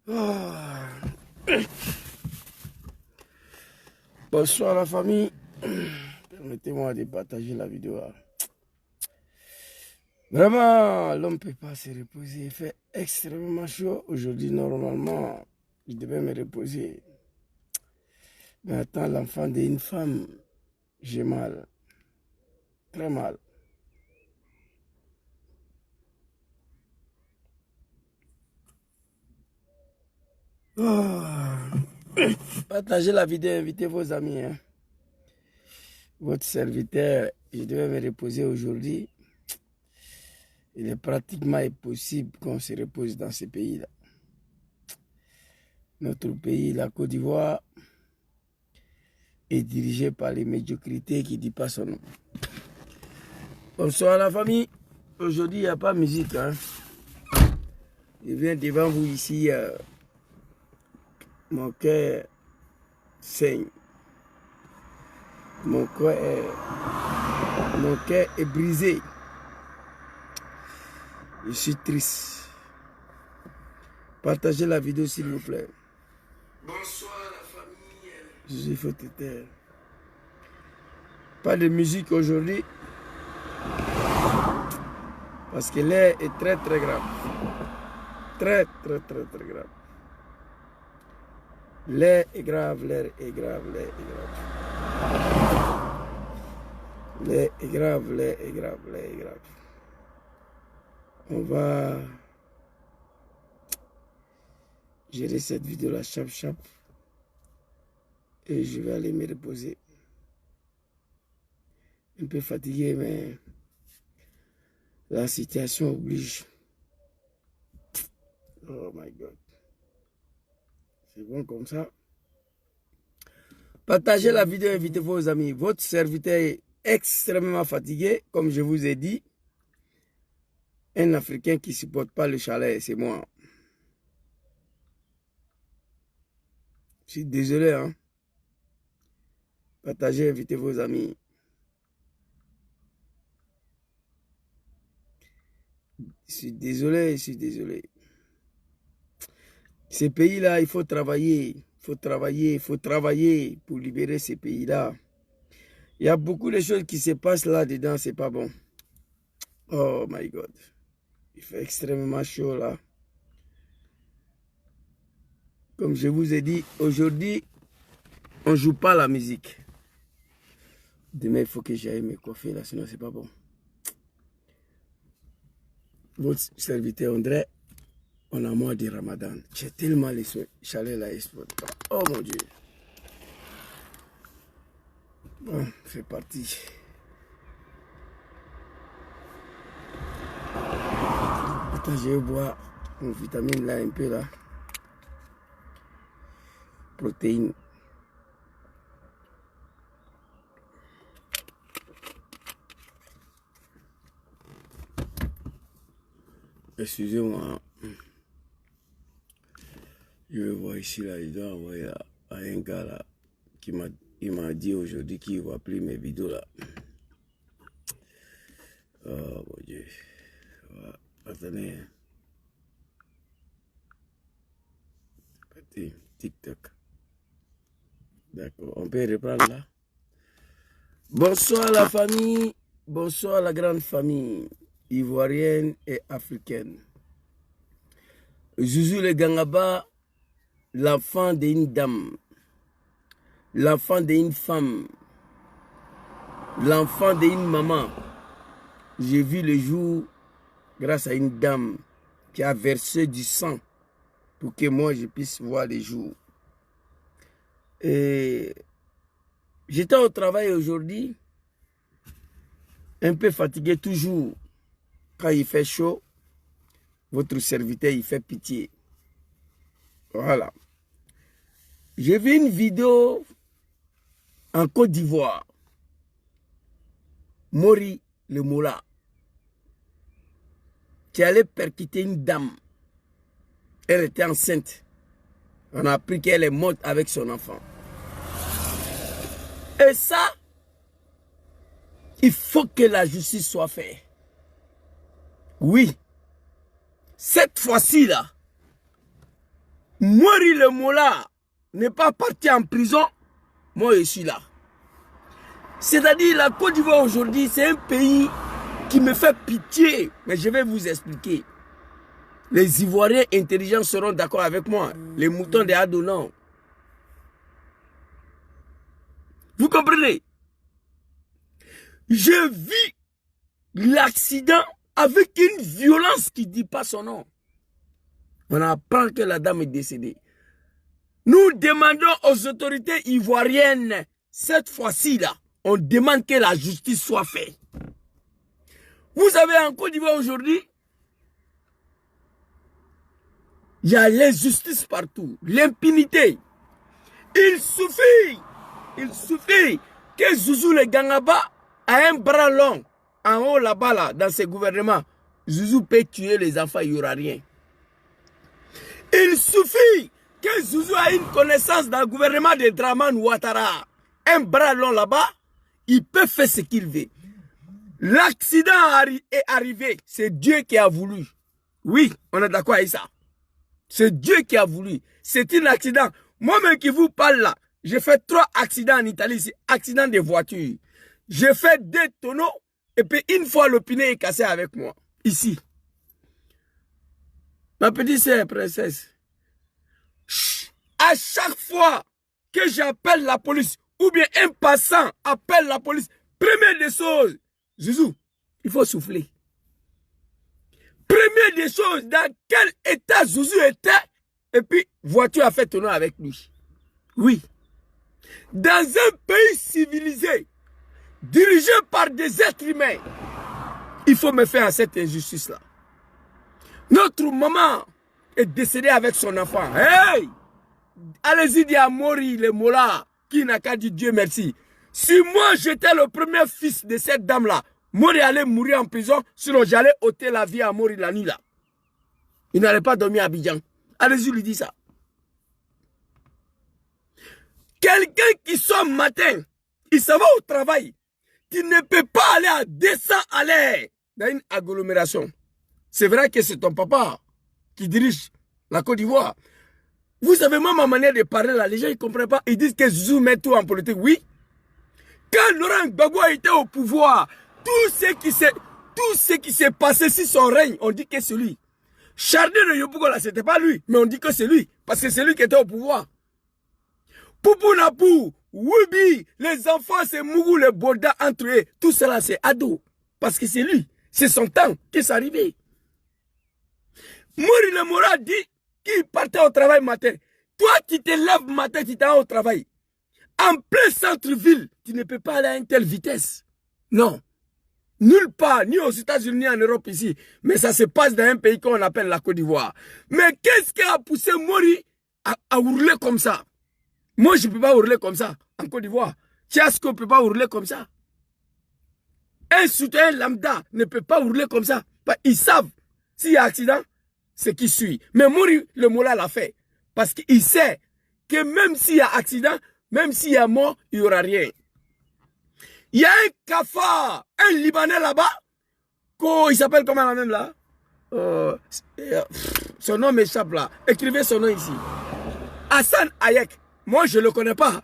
Ah. Bonsoir la famille. Permettez-moi de partager la vidéo là. Vraiment, l'homme ne peut pas se reposer. Il fait extrêmement chaud. Aujourd'hui, normalement, je devais me reposer. Mais attends, l'enfant d'une femme, j'ai mal. Très mal. Ah. Partagez la vidéo, invitez vos amis. Hein. Votre serviteur, je devais me reposer aujourd'hui. Il est pratiquement impossible qu'on se repose dans ce pays-là. Notre pays, la Côte d'Ivoire, est dirigé par les médiocrités qui ne disent pas son nom. Bonsoir la famille. Aujourd'hui, il n'y a pas de musique. Hein. Je viens devant vous ici. Mon cœur saigne. Mon cœur est brisé. Je suis triste. Partagez la vidéo s'il vous plaît. Bonsoir la famille. Je suis fauteuil. Pas de musique aujourd'hui. Parce que l'air est très très grave. Très très très très grave. L'air est grave, l'air est grave, l'air est grave. L'air est grave, l'air est grave, l'air est grave. On va gérer cette vidéo-là, chap chap. Et je vais aller me reposer. Un peu fatigué, mais la situation oblige. Oh my God. C'est bon comme ça. Partagez la vidéo, invitez vos amis. Votre serviteur est extrêmement fatigué, comme je vous ai dit. Un Africain qui ne supporte pas le chalet, c'est moi. Je suis désolé, hein. Partagez, invitez vos amis. Je suis désolé, je suis désolé. Ces pays-là, il faut travailler. Il faut travailler, il faut travailler pour libérer ces pays-là. Il y a beaucoup de choses qui se passent là-dedans, c'est pas bon. Oh my God. Il fait extrêmement chaud là. Comme je vous ai dit, aujourd'hui, on ne joue pas la musique. Demain, il faut que j'aille me coiffer là, sinon c'est pas bon. Votre serviteur André, on a mois de Ramadan. J'ai tellement les chalets là, oh mon Dieu. Bon, c'est parti. Attends, je vais boire une vitamine là, un peu là. Protéines. Excusez-moi. Je vais voir ici là, je dois envoyer à un gars là qui m'a dit aujourd'hui qu'il ne voit plus mes vidéos là. Oh mon Dieu. Attendez. TikTok. D'accord, on peut reprendre là. Bonsoir la famille. Bonsoir la grande famille ivoirienne et africaine. Zouzou le Gangaba, l'enfant d'une dame, l'enfant d'une femme, l'enfant d'une maman. J'ai vu le jour grâce à une dame qui a versé du sang pour que moi je puisse voir les jours. Et j'étais au travail aujourd'hui, un peu fatigué toujours. Quand il fait chaud, votre serviteur, il fait pitié. Voilà. J'ai vu une vidéo en Côte d'Ivoire. Mori le Mola, qui allait percuter une dame. Elle était enceinte. On a appris qu'elle est morte avec son enfant. Et ça, il faut que la justice soit faite. Oui. Cette fois-ci là, Mori le Mola n'est pas parti en prison, moi je suis là. C'est-à-dire la Côte d'Ivoire aujourd'hui, c'est un pays qui me fait pitié. Mais je vais vous expliquer. Les Ivoiriens intelligents seront d'accord avec moi. Les moutons des Adonan. Vous comprenez? Je vis l'accident avec une violence qui ne dit pas son nom. On apprend que la dame est décédée. Nous demandons aux autorités ivoiriennes, cette fois-ci là, on demande que la justice soit faite. Vous savez, en Côte d'Ivoire aujourd'hui, il y a l'injustice partout, l'impunité. Il suffit que Zouzou le Gangaba a un bras long en haut là-bas, là, dans ses gouvernements. Zouzou peut tuer les enfants, il n'y aura rien. Il suffit que Zouzou a une connaissance dans le gouvernement de Draman Ouattara. Un bras long là-bas, il peut faire ce qu'il veut. L'accident est arrivé, c'est Dieu qui a voulu. Oui, on est d'accord avec ça. C'est Dieu qui a voulu. C'est un accident. Moi-même qui vous parle là, j'ai fait 3 accidents en Italie, c'est accident de voiture. J'ai fait 2 tonneaux et puis une fois le pneu est cassé avec moi, ici. Ma petite sœur princesse, à chaque fois que j'appelle la police, ou bien un passant appelle la police, première des choses, Zouzou, il faut souffler. Première des choses, dans quel état Zouzou était, et puis voiture a fait tonneau avec lui. Oui. Dans un pays civilisé, dirigé par des êtres humains, il faut me faire à cette injustice-là. Notre maman est décédée avec son enfant. Hey! Allez-y dire à Mori le Mola, qui n'a qu'à dire Dieu merci. Si moi j'étais le premier fils de cette dame-là, Mori allait mourir en prison, sinon j'allais ôter la vie à Mori la nuit là. Il n'allait pas dormir à Abidjan. Allez-y lui dire ça. Quelqu'un qui sort matin, il s'en va au travail, qui ne peut pas aller à 200 à l'heure dans une agglomération. C'est vrai que c'est ton papa qui dirige la Côte d'Ivoire. Vous savez, moi, ma manière de parler là, les gens ne comprennent pas. Ils disent que Zouzou met tout en politique. Oui. Quand Laurent Gbagbo était au pouvoir, tout ce qui s'est passé sur son règne, on dit que c'est lui. Chardin de Yopougo là, c'était pas lui, mais on dit que c'est lui, parce que c'est lui qui était au pouvoir. Poupou Napou, Wubi, les enfants, c'est Mougou, les Boda entre eux, tout cela c'est ado, parce que c'est lui, c'est son temps qui c'est arrivé. Mori le Mora dit qu'il partait au travail matin. Toi, tu te lèves matin, tu t'en vas au travail. En plein centre-ville, tu ne peux pas aller à une telle vitesse. Non. Nulle part, ni aux États-Unis, ni en Europe ici. Mais ça se passe dans un pays qu'on appelle la Côte d'Ivoire. Mais qu'est-ce qui a poussé Mori à hurler comme ça? Moi, je ne peux pas hurler comme ça en Côte d'Ivoire. Tiasco ne peut pas hurler comme ça. Un citoyen lambda ne peut pas hurler comme ça. Ils savent, s'il y a accident, c'est qui suit. Mais Mori, le Mola l'a fait. Parce qu'il sait que même s'il y a accident, même s'il y a mort, il n'y aura rien. Il y a un cafard, un Libanais là-bas, il s'appelle comment la même là? Son nom m'échappe là. Écrivez son nom ici. Hassan Hayek. Moi, je ne le connais pas.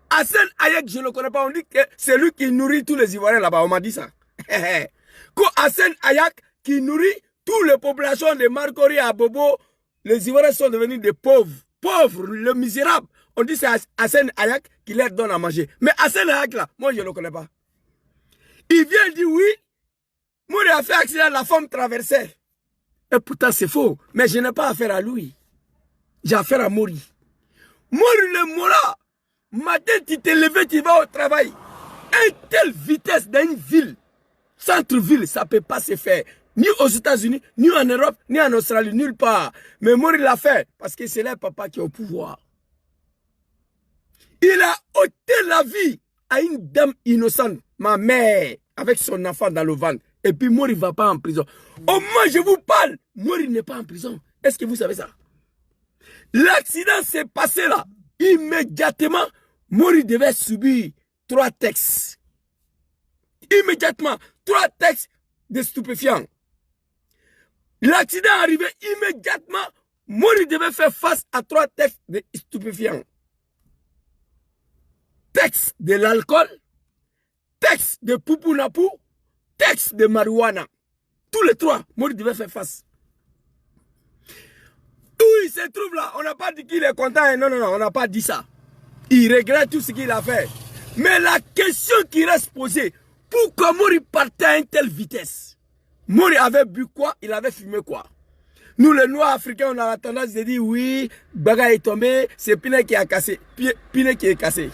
Hassan Hayek, je ne le connais pas. On dit que c'est lui qui nourrit tous les Ivoiriens là-bas. On m'a dit ça. Hassan Hayek qui nourrit toutes les populations de Marcory à Bobo, les Ivoiriens sont devenus des pauvres. Pauvres, le misérable. On dit que c'est Hassan Hayek qui leur donne à manger. Mais Hassan Hayek là, moi je ne le connais pas. Il vient dire oui, moi il a fait accident, la femme traversait. Et pourtant c'est faux. Mais je n'ai pas affaire à lui. J'ai affaire à Mori. Mori le Mola. Matin tu t'es levé, tu vas au travail. Une telle vitesse dans une ville, centre-ville, ça ne peut pas se faire. Ni aux États-Unis, ni en Europe, ni en Australie, nulle part. Mais Mori l'a fait parce que c'est leur papa qui est au pouvoir. Il a ôté la vie à une dame innocente, ma mère, avec son enfant dans le ventre. Et puis Mori ne va pas en prison. Au moins, je vous parle, Mori n'est pas en prison. Est-ce que vous savez ça? L'accident s'est passé là. Immédiatement, Mori devait subir 3 textes. Immédiatement, 3 textes de stupéfiants. L'accident arrivé immédiatement, Mori devait faire face à 3 textes de stupéfiants. Texte de l'alcool, texte de poupounapou, texte de marijuana. Tous les 3, Mori devait faire face. Où il se trouve là, on n'a pas dit qu'il est content. Non, on n'a pas dit ça. Il regrette tout ce qu'il a fait. Mais la question qui reste posée, pourquoi Mori partait à une telle vitesse? Mori avait bu quoi? Il avait fumé quoi? Nous, les Noirs africains, on a la tendance de dire oui, Baga est tombé, c'est Pinet qui a cassé. Pinet qui est cassé.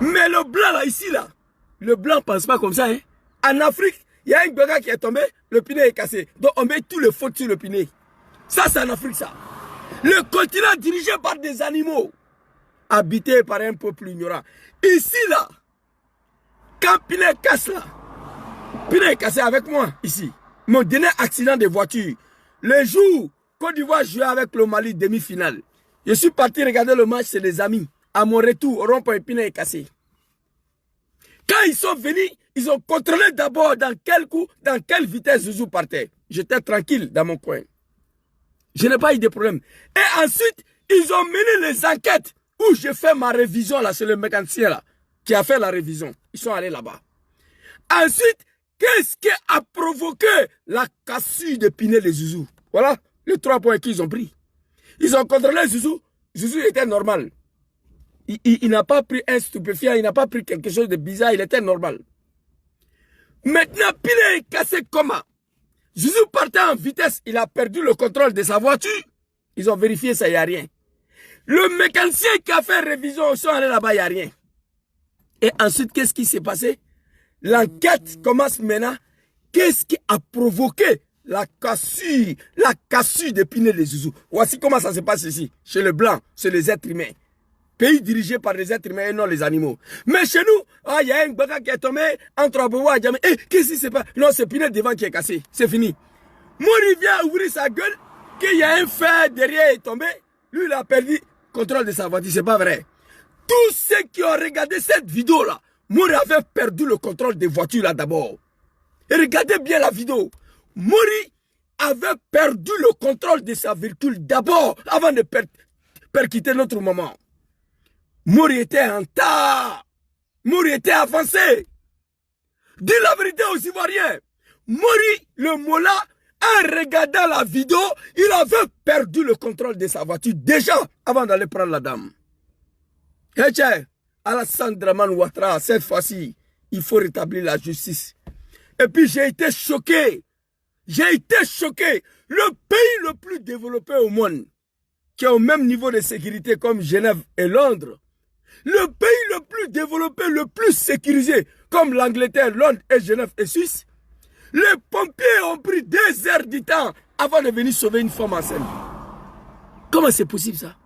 Mais le blanc là, ici là, le blanc ne pense pas comme ça. Hein. En Afrique, il y a un Baga qui est tombé, le Pinet est cassé. Donc on met tous les fautes sur le Pinet. Ça, c'est en Afrique, ça. Le continent dirigé par des animaux, habité par un peuple ignorant. Ici, là, quand Pinet casse, là, Pinet est cassé avec moi, ici. Mon dernier accident de voiture, le jour Côte d'Ivoire jouait avec le Mali, demi-finale. Je suis parti regarder le match, c'est des amis. À mon retour, rond-point Pinet est cassé. Quand ils sont venus, ils ont contrôlé d'abord dans quel coup, dans quelle vitesse Zouzou partait. J'étais tranquille dans mon coin. Je n'ai pas eu de problème. Et ensuite, ils ont mené les enquêtes où j'ai fait ma révision là, c'est le mécanicien là, qui a fait la révision. Ils sont allés là-bas. Ensuite, qu'est-ce qui a provoqué la cassure de Pinet de Zouzou? Voilà les 3 points qu'ils ont pris. Ils ont contrôlé Zouzou. Zouzou était normal. Il n'a pas pris un stupéfiant, il n'a pas pris quelque chose de bizarre, il était normal. Maintenant, Pinet est cassé comment? Zouzou partait en vitesse, il a perdu le contrôle de sa voiture. Ils ont vérifié ça, il n'y a rien. Le mécanicien qui a fait révision, ils sont allés là-bas, il n'y a rien. Et ensuite, qu'est-ce qui s'est passé? L'enquête commence maintenant. Qu'est-ce qui a provoqué la cassure de Pinet de Zouzou? Voici comment ça se passe ici, chez les Blancs, chez les êtres humains. Pays dirigé par les êtres humains et non les animaux. Mais chez nous, il y a un baga qui est tombé entre Aboua et Djamé. Qu'est-ce qui se passe? Non, c'est Pinet devant qui est cassé. C'est fini. Mori vient ouvrir sa gueule, qu'il y a un fer derrière est tombé. Lui, il a perdu le contrôle de sa voiture. C'est pas vrai. Tous ceux qui ont regardé cette vidéo-là, Mori avait perdu le contrôle des voitures là d'abord. Et regardez bien la vidéo. Mori avait perdu le contrôle de sa véhicule d'abord, avant de percuter notre maman. Mori était en tas. Mori était avancé. Dis la vérité aux Ivoiriens. Mori, le Mola, en regardant la vidéo, il avait perdu le contrôle de sa voiture déjà avant d'aller prendre la dame. Et tiens, Alassane Dramane Ouattara, cette fois-ci, il faut rétablir la justice. Et puis j'ai été choqué. J'ai été choqué. Le pays le plus développé au monde, qui est au même niveau de sécurité comme Genève et Londres, le pays le plus développé, le plus sécurisé, comme l'Angleterre, Londres et Genève et Suisse, les pompiers ont pris 2 heures du temps avant de venir sauver une femme enceinte. Comment c'est possible ça?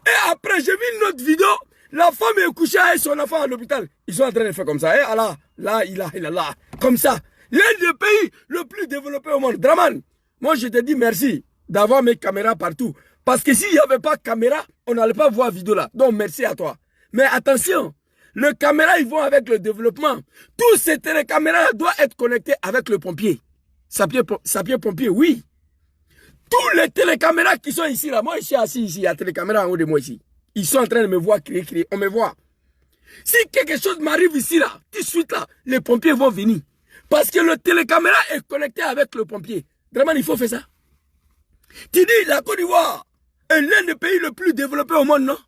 Et après, j'ai vu une autre vidéo, la femme est couchée avec son enfant à l'hôpital. Ils sont en train de faire comme ça. Et Allah, là, il a là, comme ça. L'un des pays le plus développé au monde. Dramane, moi je te dis merci d'avoir mes caméras partout. Parce que s'il n'y avait pas de caméra, on n'allait pas voir la vidéo là. Donc merci à toi. Mais attention, les caméras, ils vont avec le développement. Tous ces télécaméras doivent être connectés avec le pompier. Sapien pompier, oui. Tous les télécaméras qui sont ici, là, moi je suis assis ici, il y a télécaméra en haut de moi ici. Ils sont en train de me voir crier, on me voit. Si quelque chose m'arrive ici, là, tout de suite, là, les pompiers vont venir. Parce que le télécaméra est connecté avec le pompier. Vraiment, il faut faire ça. Tu dis, la Côte d'Ivoire est l'un des pays les plus développés au monde, non?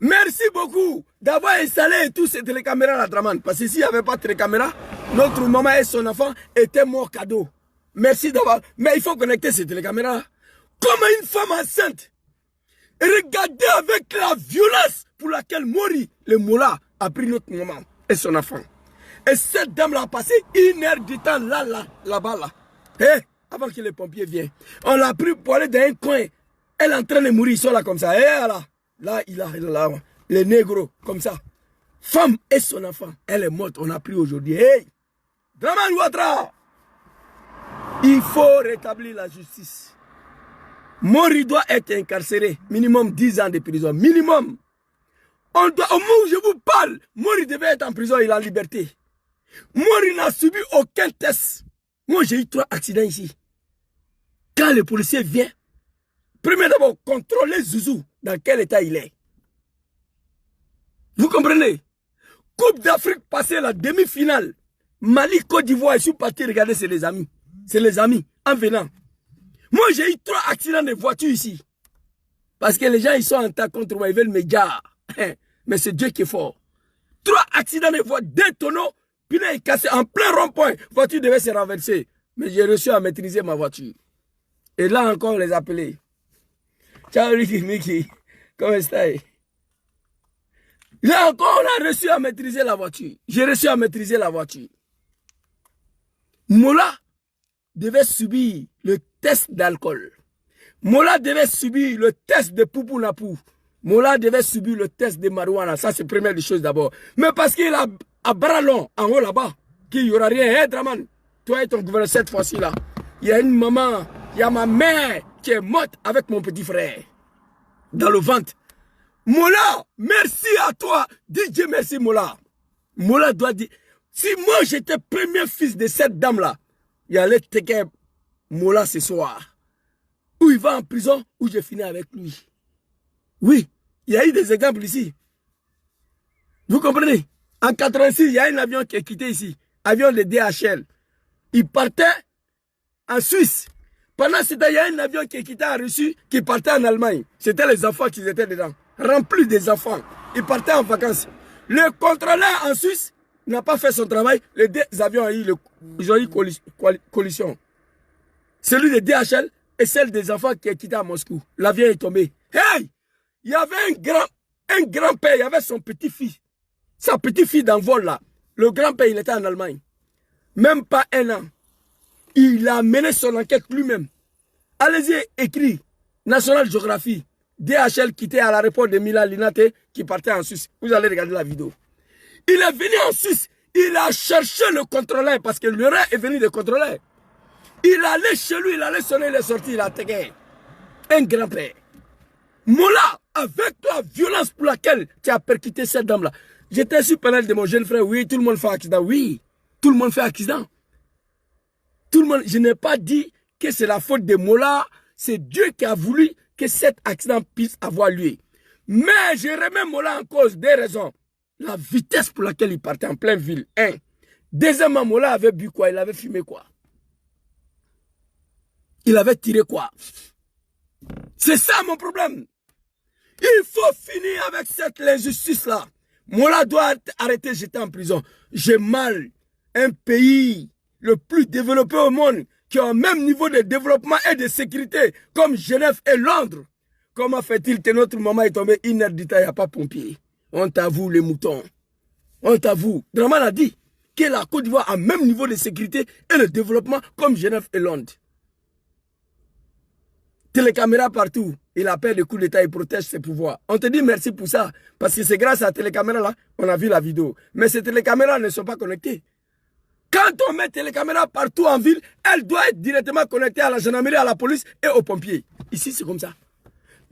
Merci beaucoup d'avoir installé tous ces télécaméras là, Dramane. Parce que s'il n'y avait pas de télécaméra, notre maman et son enfant étaient morts cadeau. Merci d'avoir... Mais il faut connecter ces télécaméras. Comme une femme enceinte. Regardez avec la violence pour laquelle Mori, le Mola, a pris notre maman et son enfant. Et cette dame là a passé 1 heure de temps là-bas, là. Et avant que les pompiers viennent. On l'a pris pour aller dans un coin. Elle est en train de mourir, ils sont là comme ça. Et là, il a là, les négros, comme ça. Femme et son enfant, elle est morte, on a pris aujourd'hui. Hey, Dramane Ouattara, il faut rétablir la justice. Mori doit être incarcéré, minimum 10 ans de prison, minimum. Au moment où je vous parle, Mori devait être en prison, il est en liberté. Mori n'a subi aucun test. Moi, j'ai eu 3 accidents ici. Quand le policier vient Premier d'abord, contrôler Zouzou, dans quel état il est. Vous comprenez? Coupe d'Afrique passée, la demi-finale. Mali, Côte d'Ivoire, je suis parti regarder, c'est les amis. C'est les amis, en venant. Moi, j'ai eu 3 accidents de voiture ici. Parce que les gens, ils sont en tas contre moi, ils veulent me dire. Mais c'est Dieu qui est fort. 3 accidents de voiture, 2 tonneaux, pneu est cassé en plein rond-point. Voiture devait se renverser. Mais j'ai réussi à maîtriser ma voiture. Et là encore, on les appelait. Ciao, Ricky, Mickey. Comment est-ce? Là encore, on a réussi à maîtriser la voiture. J'ai réussi à maîtriser la voiture. Mola devait subir le test d'alcool. Mola devait subir le test de Poupou Napou. Mola devait subir le test de marijuana. Ça, c'est la première des choses d'abord. Mais parce qu'il a à Baralon, en haut là-bas, qu'il n'y aura rien. Hé, Draman, toi et ton gouverneur, cette fois-ci là, il y a une maman, il y a ma mère qui est morte avec mon petit frère. Dans le ventre. Mola, merci à toi. DJ, merci Mola. Mola doit dire, si moi j'étais premier fils de cette dame-là, il allait tequer Mola ce soir. Ou il va en prison, ou je finis avec lui. Oui, il y a eu des exemples ici. Vous comprenez? En 86, il y a un avion qui est quitté ici. Avion de DHL. Il partait en Suisse. Pendant ce temps, il y a un avion qui est quitté en Russie, qui partait en Allemagne. C'était les enfants qui étaient dedans. Remplis des enfants. Ils partaient en vacances. Le contrôleur en Suisse n'a pas fait son travail. Les 2 avions ont eu collision. Celui de DHL et celle des enfants qui est quitté à Moscou. L'avion est tombé. Hey! Il y avait un grand-père, il y avait son petit-fils. Sa petite-fille dans le vol là. Le grand-père, il était en Allemagne. Même pas 1 an. Il a mené son enquête lui-même. Allez-y, écrit. National Geography. DHL quitté à l'aéroport de Milan Linate qui partait en Suisse. Vous allez regarder la vidéo. Il est venu en Suisse. Il a cherché le contrôleur parce que l'heure est venu de contrôleur. Il allait chez lui, il allait sonner, il est sorti, il a attaqué. Un grand-père. Mola, avec la violence pour laquelle tu as percuté cette dame-là. J'étais sur le panel de mon jeune frère. Oui, tout le monde fait accident. Oui, tout le monde fait accident. Tout le monde. Je n'ai pas dit que c'est la faute de Mola. C'est Dieu qui a voulu que cet accident puisse avoir lieu. Mais je remets Mola en cause des raisons. La vitesse pour laquelle il partait en pleine ville. 1. Deuxièmement, Mola avait bu quoi? Il avait fumé quoi? Il avait tiré quoi? C'est ça mon problème. Il faut finir avec cette injustice-là. Mola doit arrêter de jeter en prison. J'ai mal. Un pays le plus développé au monde qui a un même niveau de développement et de sécurité comme Genève et Londres. Comment fait-il que notre maman est tombée inédite, il n'y a pas pompier? On t'avoue les moutons. On t'avoue. Draman a dit que la Côte d'Ivoire a un même niveau de sécurité et de développement comme Genève et Londres. Télécaméra partout. Il a peur de coups d'État, il protège ses pouvoirs. On te dit merci pour ça. Parce que c'est grâce à la télécaméra là, on a vu la vidéo. Mais ces télécaméras ne sont pas connectées. Quand on met télécaméra partout en ville, elle doit être directement connectée à la gendarmerie, à la police et aux pompiers. Ici, c'est comme ça.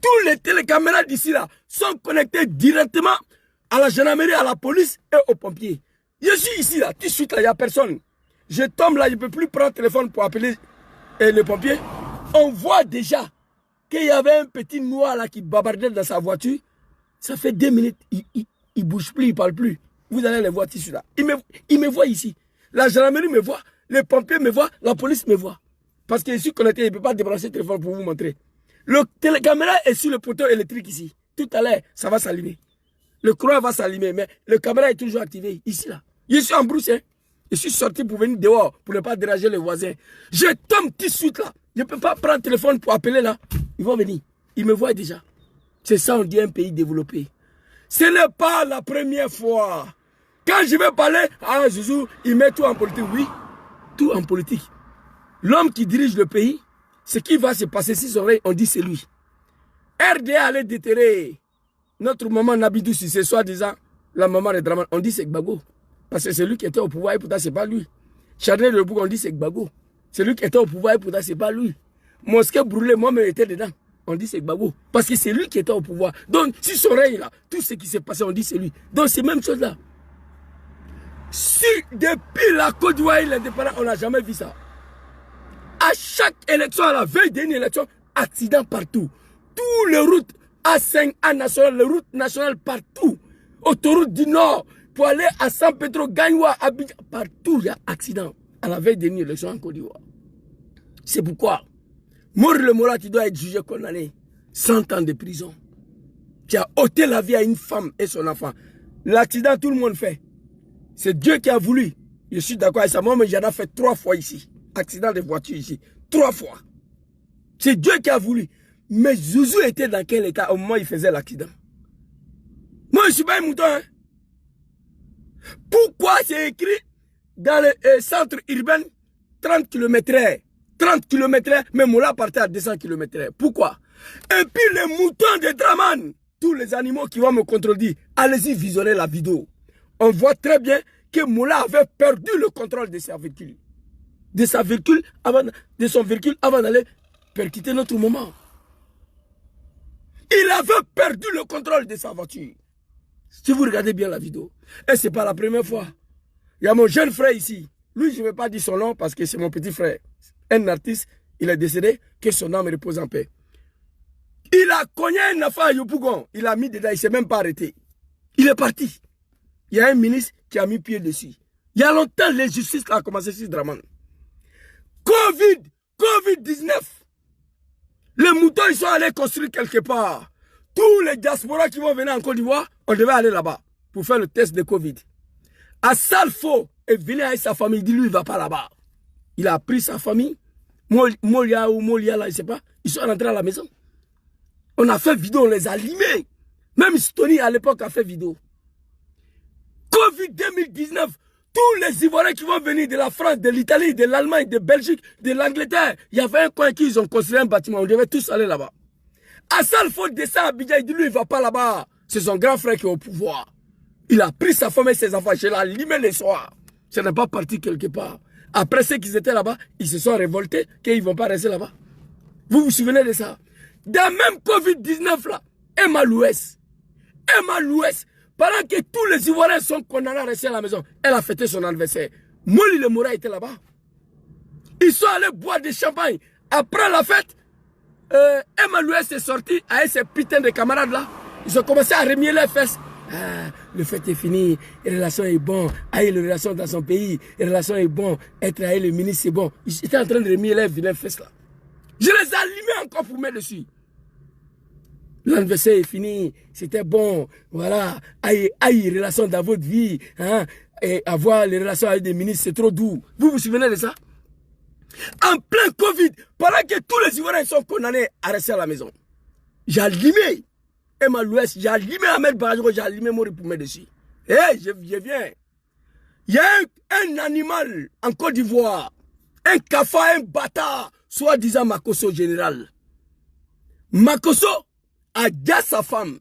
Tous les télécaméras d'ici là sont connectés directement à la gendarmerie, à la police et aux pompiers. Je suis ici là, tout de suite là, il n'y a personne. Je tombe là, je ne peux plus prendre le téléphone pour appeler les pompiers. On voit déjà qu'il y avait un petit noir là qui babardait dans sa voiture. Ça fait 2 minutes, il ne bouge plus, il ne parle plus. Vous allez les voir ici là. Il me voit ici. La gendarmerie me voit, les pompiers me voient, la police me voit. Parce que je suis connecté, il ne peut pas débrancher le téléphone pour vous montrer. Le télécaméra est sur le poteau électrique ici. Tout à l'heure, ça va s'allumer. Le courant va s'allumer, mais le caméra est toujours activé, ici là. Je suis en brousse, hein. Je suis sorti pour venir dehors, pour ne pas déranger les voisins. Je tombe tout de suite là. Je ne peux pas prendre le téléphone pour appeler là. Ils vont venir. Ils me voient déjà. C'est ça, on dit un pays développé. Ce n'est pas la première fois. Quand je vais parler, ah Zouzou, il met tout en politique. Oui, tout en politique. L'homme qui dirige le pays, ce qui va se passer si son oreille, on dit c'est lui. RDA allait déterrer notre maman Nabidou si c'est soi-disant la maman de Draman. On dit c'est Gbagbo. Parce que c'est lui qui était au pouvoir et pourtant c'est pas lui. Chardin de Bourg, on dit c'est Gbagbo. C'est lui qui était au pouvoir et pourtant c'est pas lui. Mosquée brûlée, moi-même j'étais dedans. On dit c'est Gbagbo. Parce que c'est lui qui était au pouvoir. Donc si son règne là, tout ce qui s'est passé, on dit c'est lui. Donc c'est la même chose là. Si depuis la Côte d'Ivoire et l'indépendance, on n'a jamais vu ça. À chaque élection, à la veille d'une élection, accident partout. toutes les routes A5, A nationales, les routes nationales partout. Autoroute du Nord, pour aller à San Pedro, Gagnoua, Abidjan, partout il y a accident. À la veille des élections en Côte d'Ivoire. C'est pourquoi, Maurice Le Mola, tu dois être jugé condamné. 100 ans de prison. Tu as ôté la vie à une femme et son enfant. L'accident, tout le monde fait. C'est Dieu qui a voulu. Je suis d'accord avec ça. Moi, j'en ai fait 3 fois ici. Accident de voiture ici. 3 fois. C'est Dieu qui a voulu. Mais Zouzou était dans quel état au moment où il faisait l'accident? Moi, je ne suis pas un mouton. Hein? Pourquoi c'est écrit dans le centre urbain 30 km/h? 30 km/h, mais Moula partait à 200 km/h. Pourquoi? Et puis les moutons de Draman, tous les animaux qui vont me contredire, allez-y visionner la vidéo. On voit très bien que Moula avait perdu le contrôle de sa véhicule. De son véhicule avant d'aller percuter notre moment. Il avait perdu le contrôle de sa voiture. Si vous regardez bien la vidéo. Et ce n'est pas la première fois. Il y a mon jeune frère ici. Lui, je ne vais pas dire son nom parce que c'est mon petit frère. Un artiste, il est décédé, que son âme repose en paix. Il a cogné un enfant à Yopougon. Il a mis dedans, il ne s'est même pas arrêté. Il est parti. Il y a un ministre qui a mis pied dessus. Il y a longtemps, les justices ont commencé sur Draman. Covid-19. Les moutons, ils sont allés construire quelque part. Tous les diasporas qui vont venir en Côte d'Ivoire, on devait aller là-bas pour faire le test de Covid. Assalfo est venu avec sa famille, il dit lui, il ne va pas là-bas. Il a pris sa famille, Molia ou Molia, là, je ne sais pas, ils sont rentrés à la maison. On a fait vidéo, on les a limés. Même Stony, à l'époque, a fait vidéo. Covid 2019, tous les Ivoiriens qui vont venir de la France, de l'Italie, de l'Allemagne, de Belgique, de l'Angleterre, il y avait un coin qui ils ont construit un bâtiment, on devait tous aller là-bas. Assalfo descend à Abidjan, il dit lui, il ne va pas là-bas. C'est son grand frère qui est au pouvoir. Il a pris sa femme et ses enfants, je l'ai limé le soir. Ce n'est pas parti quelque part. Après ceux qui étaient là-bas, ils se sont révoltés qu'ils ne vont pas rester là-bas. Vous vous souvenez de ça? Dans même Covid-19 là, Emma Louès, pendant que tous les Ivoiriens sont condamnés à rester à la maison, elle a fêté son anniversaire. Moli Le Moura était là-bas. Ils sont allés boire du champagne. Après la fête, Emma Louès est sortie avec ses putains de camarades là. Ils ont commencé à remuer les fesses. Ah, le fait est fini, les relations est bon, avec les relations dans son pays, les relations est bon, être avec le ministre c'est bon. Ils étaient en train de remuer les fesses là. Je les ai allumés encore pour mettre dessus. L'anniversaire est fini, c'était bon, voilà, aïe, les relations dans votre vie, hein, et avoir les relations avec des ministres, c'est trop doux. Vous vous souvenez de ça? En plein Covid, pendant que tous les Ivoiriens sont condamnés à rester à la maison, j'ai allumé Emma Louès, j'ai allumé Ahmed Barajo, j'ai allumé Mori pour mettre dessus. Eh, je viens. Il y a un animal en Côte d'Ivoire, un cafard, un bâtard, soi-disant Makosso général. Makosso a déjà sa femme.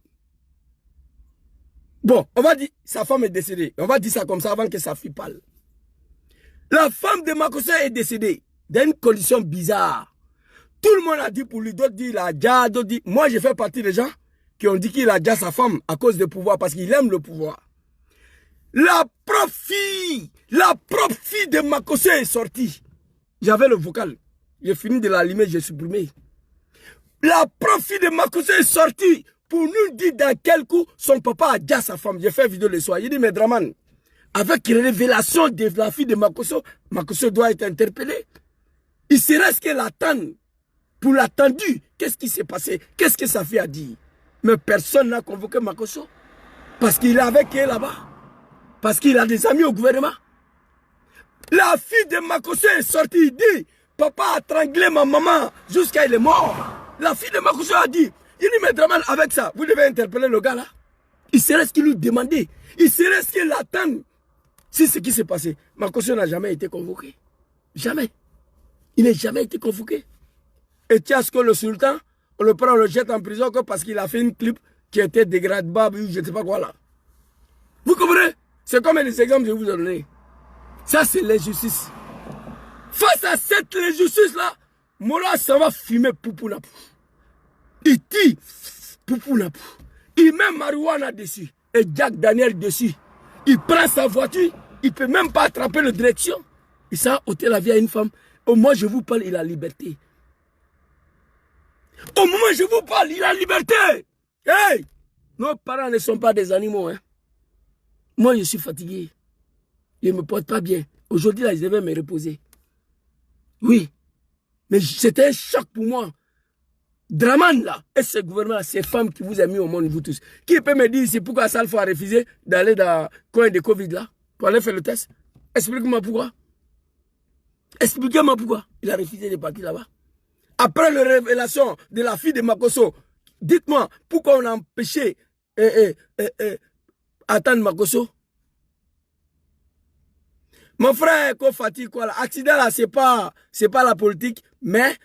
Bon, on va dire, sa femme est décédée. On va dire ça comme ça avant que sa fille parle. La femme de Makosso est décédée dans une condition bizarre. Tout le monde a dit pour lui, d'autres disent il a déjà, d'autres disent... Moi, je fais partie des gens qui ont dit qu'il a déjà sa femme à cause du pouvoir, parce qu'il aime le pouvoir. La propre fille de Makosso est sortie. J'avais le vocal. J'ai fini de l'allumer, j'ai supprimé. La propre fille de Makosso est sortie pour nous dire dans quel coup son papa a déjà sa femme. J'ai fait vidéo le soir. Il dit, mais Draman, avec révélation de la fille de Makosso, Makosso doit être interpellé. Il se reste qu'elle attend. Pour l'attendu, qu'est-ce qui s'est passé? Qu'est-ce que sa fille a dit? Mais personne n'a convoqué Makosso. Parce qu'il est avec elle là-bas. Parce qu'il a des amis au gouvernement. La fille de Makosso est sortie, il dit, papa a tranglé ma maman jusqu'à elle est mort. La fille de Makosso a dit, il dit, mais Draman, avec ça, vous devez interpeller le gars là. Il serait ce qu'il lui demandait. Il serait ce qu'il attend. C'est ce qui s'est passé. Makosso n'a jamais été convoqué. Jamais. Il n'a jamais été convoqué. Et tiens, ce que le sultan, on le prend, on le jette en prison parce qu'il a fait une clip qui était dégradable, je ne sais pas quoi là. Vous comprenez? C'est comme les exemples que je vous ai donnés. Ça, c'est l'injustice. Face à cette injustice là, Mola, ça va fumer Poupounapou. Il tire Poupounapou. Il met marijuana dessus et Jack Daniel dessus. Il prend sa voiture, il ne peut même pas attraper la direction. Il s'est ôté la vie à une femme. Au moins, je vous parle, il a la liberté. Au moment où je vous parle, il a liberté. Hey! Nos parents ne sont pas des animaux. Hein. Moi, je suis fatigué. Je ne me porte pas bien. Aujourd'hui, là, je devais me reposer. Oui. Mais c'était un choc pour moi. Draman, là, et ce gouvernement, ces femmes qui vous ont mis au monde, vous tous. Qui peut me dire c'est pourquoi Salfa a refusé d'aller dans le coin de Covid, là, pour aller faire le test? Explique-moi pourquoi. Expliquez-moi pourquoi il a refusé de partir là-bas. Après la révélation de la fille de Makosso, dites-moi pourquoi on a empêché attendre Makosso. Mon frère Kofati, quoi, l'accident là, c'est pas la politique, mais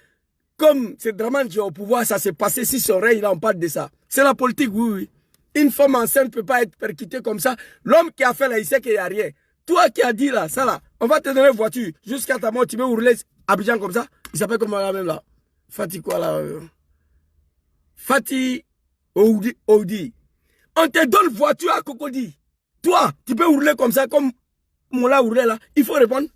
comme c'est Draman qui est au pouvoir, ça s'est passé si son règne, là, on parle de ça. C'est la politique, oui, oui. Une femme enceinte ne peut pas être percutée comme ça. L'homme qui a fait là, il sait qu'il n'y a rien. Toi qui as dit là, ça là, on va te donner une voiture jusqu'à ta mort, tu veux rouler Abidjan comme ça. Il s'appelle comment là même là? Fati quoi là? Fati Oudi. On te donne voiture à Cocody. Toi, tu peux rouler comme ça, comme Moula roulait là. Il faut répondre.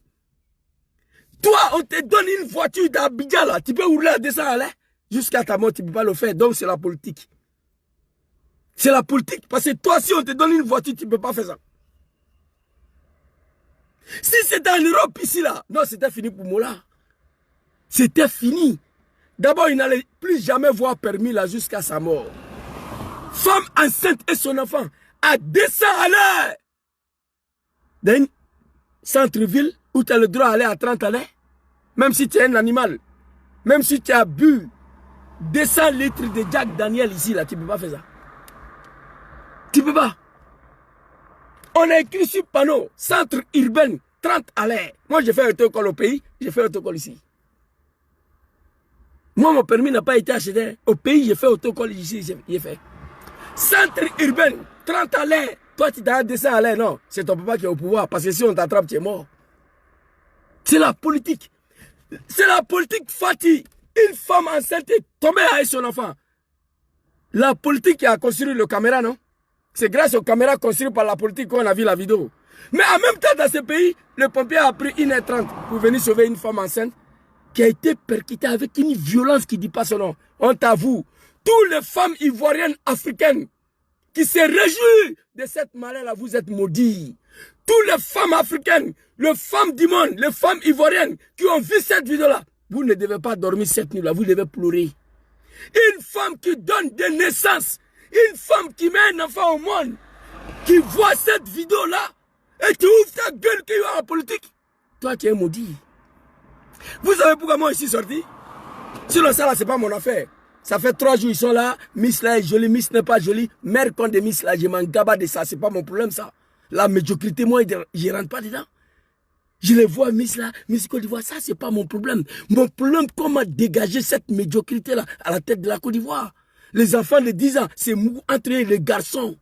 Toi, on te donne une voiture d'Abidjan là. Tu peux rouler à 200 à l'heure. Jusqu'à ta mort, tu ne peux pas le faire. Donc c'est la politique. C'est la politique. Parce que toi, si on te donne une voiture, tu ne peux pas faire ça. Si c'était en Europe ici là, non, c'était fini pour Moula. C'était fini. D'abord, il n'allait plus jamais voir permis là jusqu'à sa mort. Femme enceinte et son enfant à 200 à l'heure. Dans une centre-ville où tu as le droit d'aller à 30 à l'heure, même si tu es un animal, même si tu as bu 200 litres de Jack Daniel ici, là, tu ne peux pas faire ça. Tu ne peux pas. On a écrit sur panneau, centre urbain, 30 à l'heure. Moi, j'ai fait auto-école au pays, j'ai fait auto-école ici. Moi, mon permis n'a pas été acheté. Au pays, j'ai fait auto-école ici, j'ai fait. Centre urbain, 30 à l'heure. Toi, tu t'as 200 à l'heure, non. C'est ton papa qui est au pouvoir, parce que si on t'attrape, tu es mort. C'est la politique. C'est la politique Fati. Une femme enceinte est tombée avec son enfant. La politique qui a construit le caméra, non? C'est grâce aux caméras construites par la politique qu'on a vu la vidéo. Mais en même temps, dans ce pays, le pompier a pris 1h30 pour venir sauver une femme enceinte qui a été percutée avec une violence qui ne dit pas son nom. On t'avoue, toutes les femmes ivoiriennes africaines qui se réjouissent de cette malheur-là, vous êtes maudits. Toutes les femmes africaines, les femmes du monde, les femmes ivoiriennes qui ont vu cette vidéo-là, vous ne devez pas dormir cette nuit-là, vous devez pleurer. Une femme qui donne des naissances, une femme qui met un enfant au monde, qui voit cette vidéo-là, et tu ouvres ta gueule qui est en politique, toi tu es maudit. Vous savez pourquoi moi je suis sorti? Sinon ça là, c'est pas mon affaire. Ça fait 3 jours ils sont là, Miss là est jolie, Miss n'est pas jolie, mère contre des Miss là, je m'en gaba de ça, c'est pas mon problème ça. La médiocrité, moi, je rentre pas dedans. Je les vois, Miss là, Miss Côte d'Ivoire, ça c'est pas mon problème. Mon problème, comment dégager cette médiocrité là à la tête de la Côte d'Ivoire? Les enfants de 10 ans, c'est Mougou entre eux, les garçons.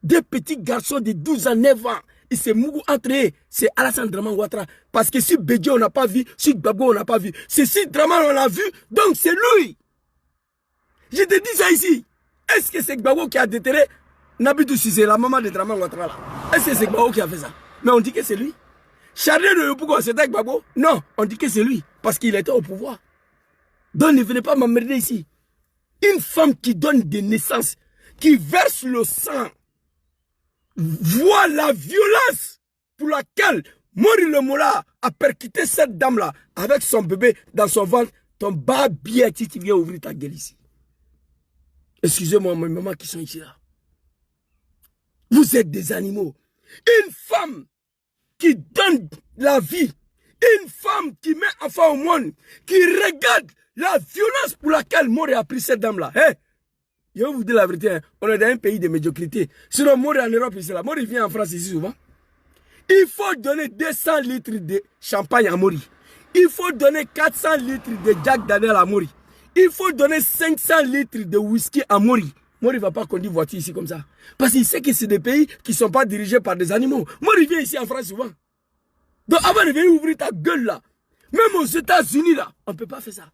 Des petits garçons de 12 ans, 9 ans. Et c'est Mougou entre eux, c'est Alassane Draman Ouattara. Parce que si Bédié on n'a pas vu, si Gbagbo on n'a pas vu, c'est si Draman on l'a vu, donc c'est lui. Je te dis ça ici. Est-ce que c'est Gbagbo qui a déterré Nabidou Cissé, la maman de Draman Ouattara là? Est-ce que c'est Gbagbo qui a fait ça? Mais on dit que c'est lui. Charles de Yopougon, c'était Gbagbo? Non, on dit que c'est lui. Parce qu'il était au pouvoir. Donc ne venez pas m'emmerder ici. Une femme qui donne des naissances, qui verse le sang, voit la violence pour laquelle Mori le Mola a percuté cette dame-là avec son bébé dans son ventre. Ton bas bien, tu viens ouvrir ta gueule ici. Excusez-moi, mes mamans qui sont ici là. Vous êtes des animaux. Une femme qui donne la vie, une femme qui met enfant au monde, qui regarde la violence pour laquelle Mori a pris cette dame-là. Hey, je vais vous dire la vérité, hein, on est dans un pays de médiocrité. Sinon, Mori en Europe, ici là. Mori vient en France ici souvent. Il faut donner 200 litres de champagne à Mori. Il faut donner 400 litres de Jack Daniel à Mori. Il faut donner 500 litres de whisky à Mori. Mori ne va pas conduire voiture ici comme ça. Parce qu'il sait que c'est des pays qui ne sont pas dirigés par des animaux. Mori vient ici en France souvent. Donc avant de venir ouvrir ta gueule là, même aux États-Unis là, on ne peut pas faire ça.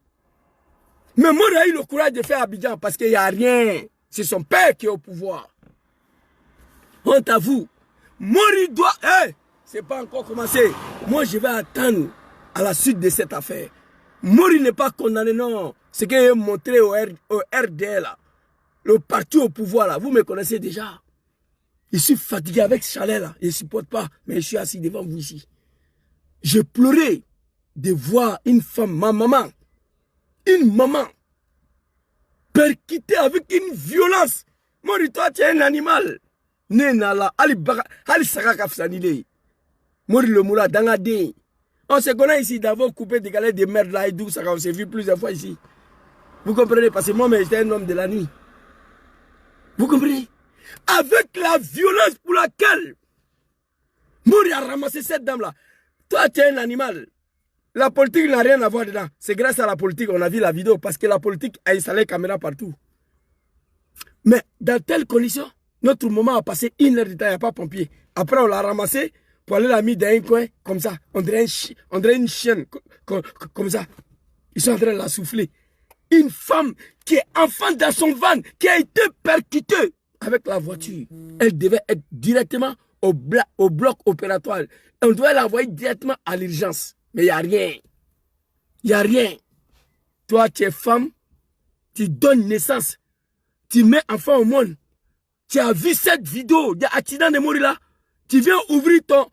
Mais Mori a eu le courage de faire Abidjan parce qu'il n'y a rien. C'est son père qui est au pouvoir. On t'avoue. Mori doit... Hey, c'est pas encore commencé. Moi je vais attendre à la suite de cette affaire. Mori n'est pas condamné, non. ce que j'ai montré au RDL, là, le parti au pouvoir, là, vous me connaissez déjà. Je suis fatigué avec ce chalet, là. Je ne supporte pas, mais je suis assis devant vous ici. Je pleurais de voir une femme, ma maman, une maman, percutée avec une violence. Mori, toi, tu es un animal. Nenala, Ali Saraka Fsanile. Mori le moula, Dangade. On se connaît ici d'avoir coupé des galets de merde là et d'où ça, on s'est vu plusieurs fois ici. Vous comprenez? Parce que moi, j'étais un homme de la nuit. Vous comprenez? Avec la violence pour laquelle Mori a ramassé cette dame-là. Toi, tu es un animal. La politique n'a rien à voir dedans. C'est grâce à la politique qu'on a vu la vidéo parce que la politique a installé les caméras partout. Mais dans telles conditions, notre maman a passé 1 heure de temps, il n'y a pas pompier. Après, on l'a ramassé pour aller la mettre dans un coin comme ça. On dirait une chienne comme ça. Ils sont en train de la souffler. Une femme qui est enfant dans son van, qui a été percutée avec la voiture. Elle devait être directement au bloc opératoire. On devait l'envoyer directement à l'urgence. Mais il n'y a rien. Il n'y a rien. Toi, tu es femme, tu donnes naissance, tu mets enfant au monde. Tu as vu cette vidéo d'accident de mourir là. Tu viens ouvrir ton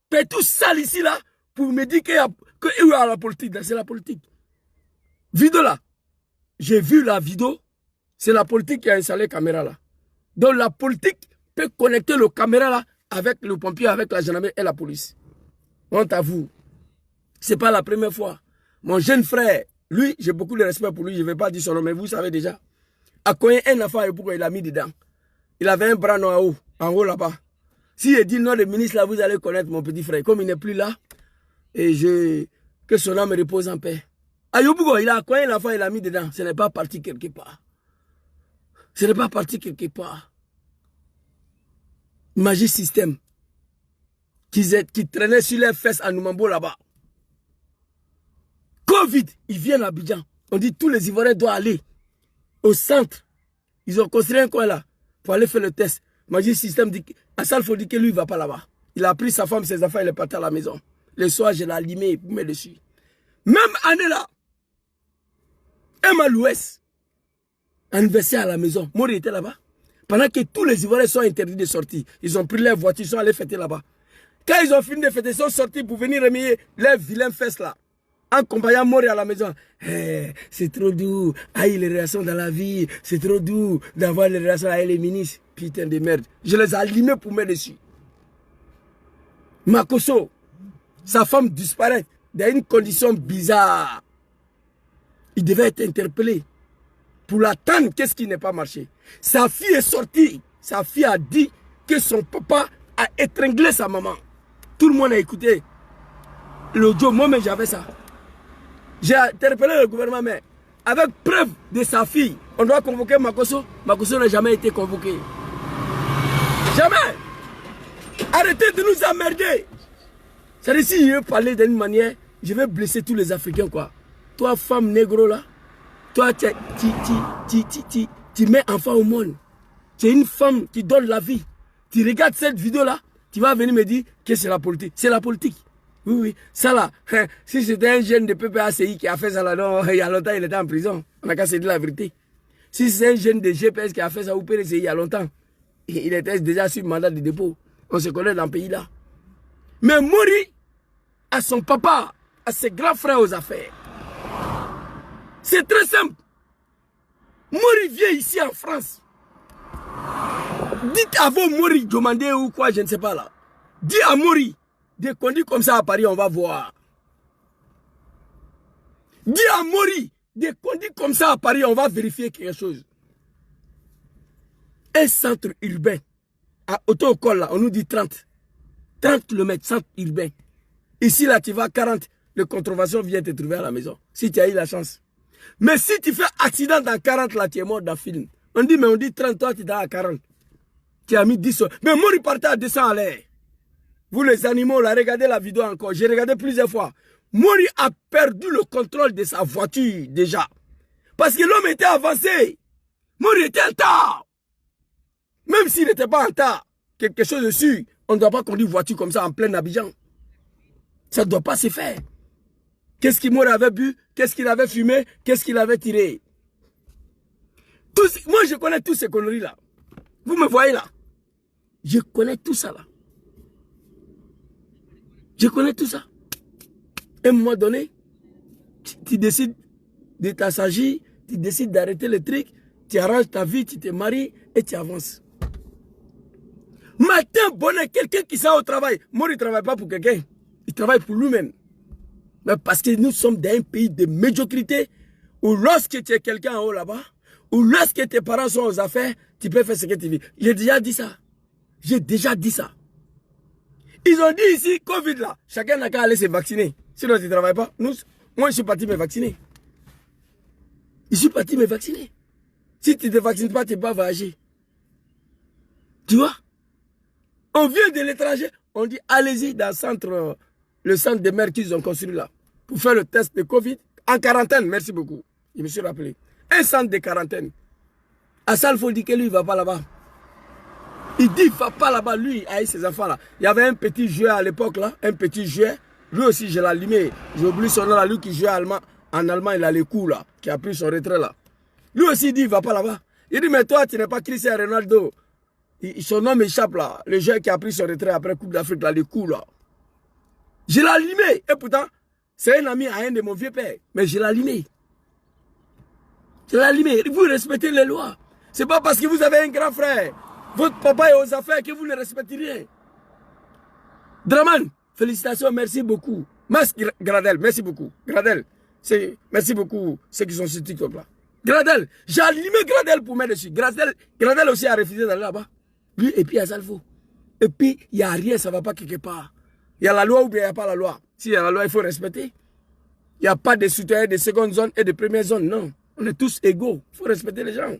pétou sale ici là pour me dire qu'il y a la politique. C'est la politique. Vidéo là. J'ai vu la vidéo. C'est la politique qui a installé la caméra là. Donc la politique peut connecter le caméra là avec le pompier, avec la gendarmerie et la police. Honte à vous. Ce n'est pas la première fois. Mon jeune frère, lui, j'ai beaucoup de respect pour lui. Je ne vais pas dire son nom, mais vous savez déjà. A cogné un enfant et pourquoi il l'a mis dedans. Il avait un bras en haut là-bas. Si je dis le nom de ministre là, vous allez connaître mon petit frère. Comme il n'est plus là, et que son âme repose en paix. Ayobougo, il a cogné l'enfant et il l'a mis dedans. Ce n'est pas parti quelque part. Ce n'est pas parti quelque part. Magie système. Qui traînait sur les fesses à Noumambo là-bas. Covid, ils viennent à Abidjan. On dit tous les Ivoiriens doivent aller au centre. Ils ont construit un coin là pour aller faire le test. Magie système dit Assal faut dire que lui il ne va pas là-bas. Il a pris sa femme, ses enfants, il est parti à la maison. Le soir, je l'ai allumé pour mettre dessus. Même année là, Emma l'Ouest, anniversaire à la maison. Mori était là-bas. Pendant que tous les Ivoiriens sont interdits de sortir, ils ont pris leur voiture, ils sont allés fêter là-bas. Quand ils ont fini de fêter, ils sont sortis pour venir remuer leurs vilains fesses là. En accompagnant Mori à la maison. Hey, c'est trop doux. Aïe, les relations dans la vie. C'est trop doux d'avoir les relations avec les ministres. Putain de merde. Je les ai allumés pour mettre dessus. Makoso, sa femme disparaît dans une condition bizarre. Il devait être interpellé. Pour l'attendre, qu'est-ce qui n'est pas marché? Sa fille est sortie. Sa fille a dit que son papa a étranglé sa maman. Tout le monde a écouté l'audio. Moi-même, j'avais ça. J'ai interpellé le gouvernement, mais avec preuve de sa fille, on doit convoquer Makoso. Makoso n'a jamais été convoqué. Jamais. Arrêtez de nous emmerder. C'est-à-dire, si je veux parler d'une manière, je vais blesser tous les Africains, quoi. Toi, femme négro, là, toi, tu mets enfant au monde. Tu es une femme qui donne la vie. Tu regardes cette vidéo-là, tu vas venir me dire que c'est la politique. C'est la politique. Oui, oui. Ça là, si c'était un jeune de PPACI qui a fait ça là, non, il y a longtemps, il était en prison. On n'a qu'à se dire la vérité. Si c'est un jeune de GPS qui a fait ça au PDCI il y a longtemps, il était déjà sur mandat de dépôt. On se connaît dans le pays là. Mais Mori, à son papa, à ses grands frères aux affaires. C'est très simple. Mori vient ici en France. Dites à vos Mori, demandez ou quoi, je ne sais pas là. Dis à Mori, de conduire comme ça à Paris, on va voir. Dis à Mori, de conduire comme ça à Paris, on va vérifier quelque chose. Un centre urbain, à auto-école là, on nous dit 30. 30 km, centre urbain. Ici là, tu vas à 40, le contrevention vient te trouver à la maison. Si tu as eu la chance. Mais si tu fais accident dans 40 là, tu es mort dans le film. On dit, mais on dit 30, toi tu es à 40. Tu as mis 10 heures. Mais Mori partait à 200 à l'air. Vous les animaux, là, regardez la vidéo encore. J'ai regardé plusieurs fois. Mori a perdu le contrôle de sa voiture déjà. Parce que l'homme était avancé. Mori était en retard. Même s'il n'était pas en retard, quelque chose de sûr, on ne doit pas conduire une voiture comme ça en plein Abidjan. Ça ne doit pas se faire. Qu'est-ce qu'il m'aurait bu? Qu'est-ce qu'il avait fumé? Qu'est-ce qu'il avait tiré? Moi, je connais toutes ces conneries-là. Vous me voyez là? Je connais tout ça là. Je connais tout ça. À un moment donné, tu décides de t'assagir, tu décides d'arrêter le truc, tu arranges ta vie, tu te maries et tu avances. Matin, bonheur, quelqu'un qui sort au travail. Moi, il ne travaille pas pour quelqu'un. Il travaille pour lui-même. Mais parce que nous sommes dans un pays de médiocrité où lorsque tu es quelqu'un en haut là-bas, ou lorsque tes parents sont aux affaires, tu peux faire ce que tu veux. J'ai déjà dit ça. J'ai déjà dit ça. Ils ont dit ici, Covid là, chacun n'a qu'à aller se vacciner. Sinon, tu ne travailles pas. Moi, je suis parti me vacciner. Je suis parti me vacciner. Si tu ne te vaccines pas, tu ne peux pas voyager. Tu vois? On vient de l'étranger, on dit allez-y dans le centre de mer qu'ils ont construit là, pour faire le test de Covid en quarantaine. Merci beaucoup. Je me suis rappelé. Un centre de quarantaine. Assalfo dit que lui, il ne va pas là-bas. Il dit, il ne va pas là-bas, lui, avec ses enfants-là. Il y avait un petit joueur à l'époque, là, un petit joueur. Lui aussi, je l'ai allumé. J'ai oublié son nom, là, lui qui jouait en allemand, il a les coups, là, qui a pris son retrait, là. Lui aussi, il dit, il ne va pas là-bas. Il dit, mais toi, tu n'es pas Cristiano Ronaldo. Son nom m'échappe, là. Le joueur qui a pris son retrait après Coupe d'Afrique, là, les coups, là. Je l'ai allumé. Et pourtant, c'est un ami à un de mon vieux père. Mais je l'ai allumé. Je l'ai allumé. Vous respectez les lois. Ce n'est pas parce que vous avez un grand frère, votre papa est aux affaires, que vous ne respectez rien. Draman, félicitations, merci beaucoup. Mas Gradel, merci beaucoup. Gradel, merci beaucoup ceux qui sont sur TikTok là. Gradel, j'ai allumé Gradel pour mettre dessus. Gradel aussi a refusé d'aller là-bas. Lui et puis Assalfo. Et puis, il n'y a rien, ça ne va pas quelque part. Il y a la loi ou bien il n'y a pas la loi. S'il y a la loi, il faut respecter. Il n'y a pas de soutien de seconde zone et de première zone, non. On est tous égaux. Il faut respecter les gens.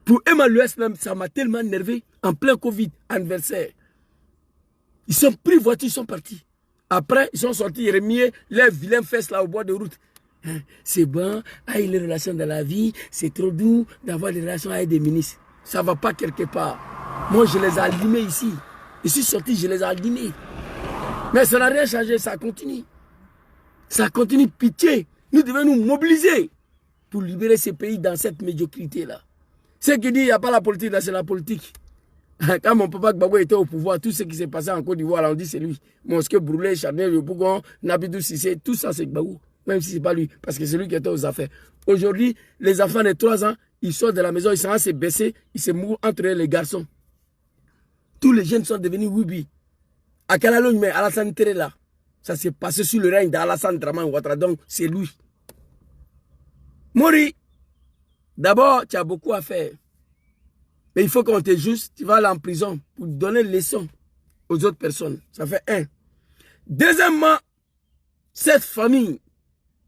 Pour Emmanuel, ça m'a tellement énervé. En plein Covid, anniversaire. Ils sont pris voiture, ils sont partis. Après, ils sont sortis, ils remis leurs vilains fesses là au bord de route. C'est bon, avec les relations dans la vie, c'est trop doux d'avoir des relations avec des ministres. Ça ne va pas quelque part. Moi, je les ai allumés ici. Je suis sorti, je les ai allumés. Mais ça n'a rien changé, ça continue. Ça continue, pitié. Nous devons nous mobiliser pour libérer ces pays dans cette médiocrité-là. Ceux qui disent qu'il n'y a pas la politique, là, c'est la politique. Quand mon papa Gbagbo était au pouvoir, tout ce qui s'est passé en Côte d'Ivoire, on dit c'est lui. Mosquée brûlée, Chanel, le Bougon, Nabidou Sissé, tout ça c'est Gbagbo. Même si ce n'est pas lui, parce que c'est lui qui était aux affaires. Aujourd'hui, les enfants de 3 ans, ils sortent de la maison, ils sont à se baisser, ils se mourent entre les garçons. Tous les jeunes sont devenus Wibi. À Kalalogne, mais Alassane Tere là, ça s'est passé sous le règne d'Alassane Draman Ouattara, donc c'est lui. Mori, d'abord, tu as beaucoup à faire. Mais il faut qu'on te juge, tu vas aller en prison pour donner leçon aux autres personnes. Ça fait un. Deuxièmement, cette famille,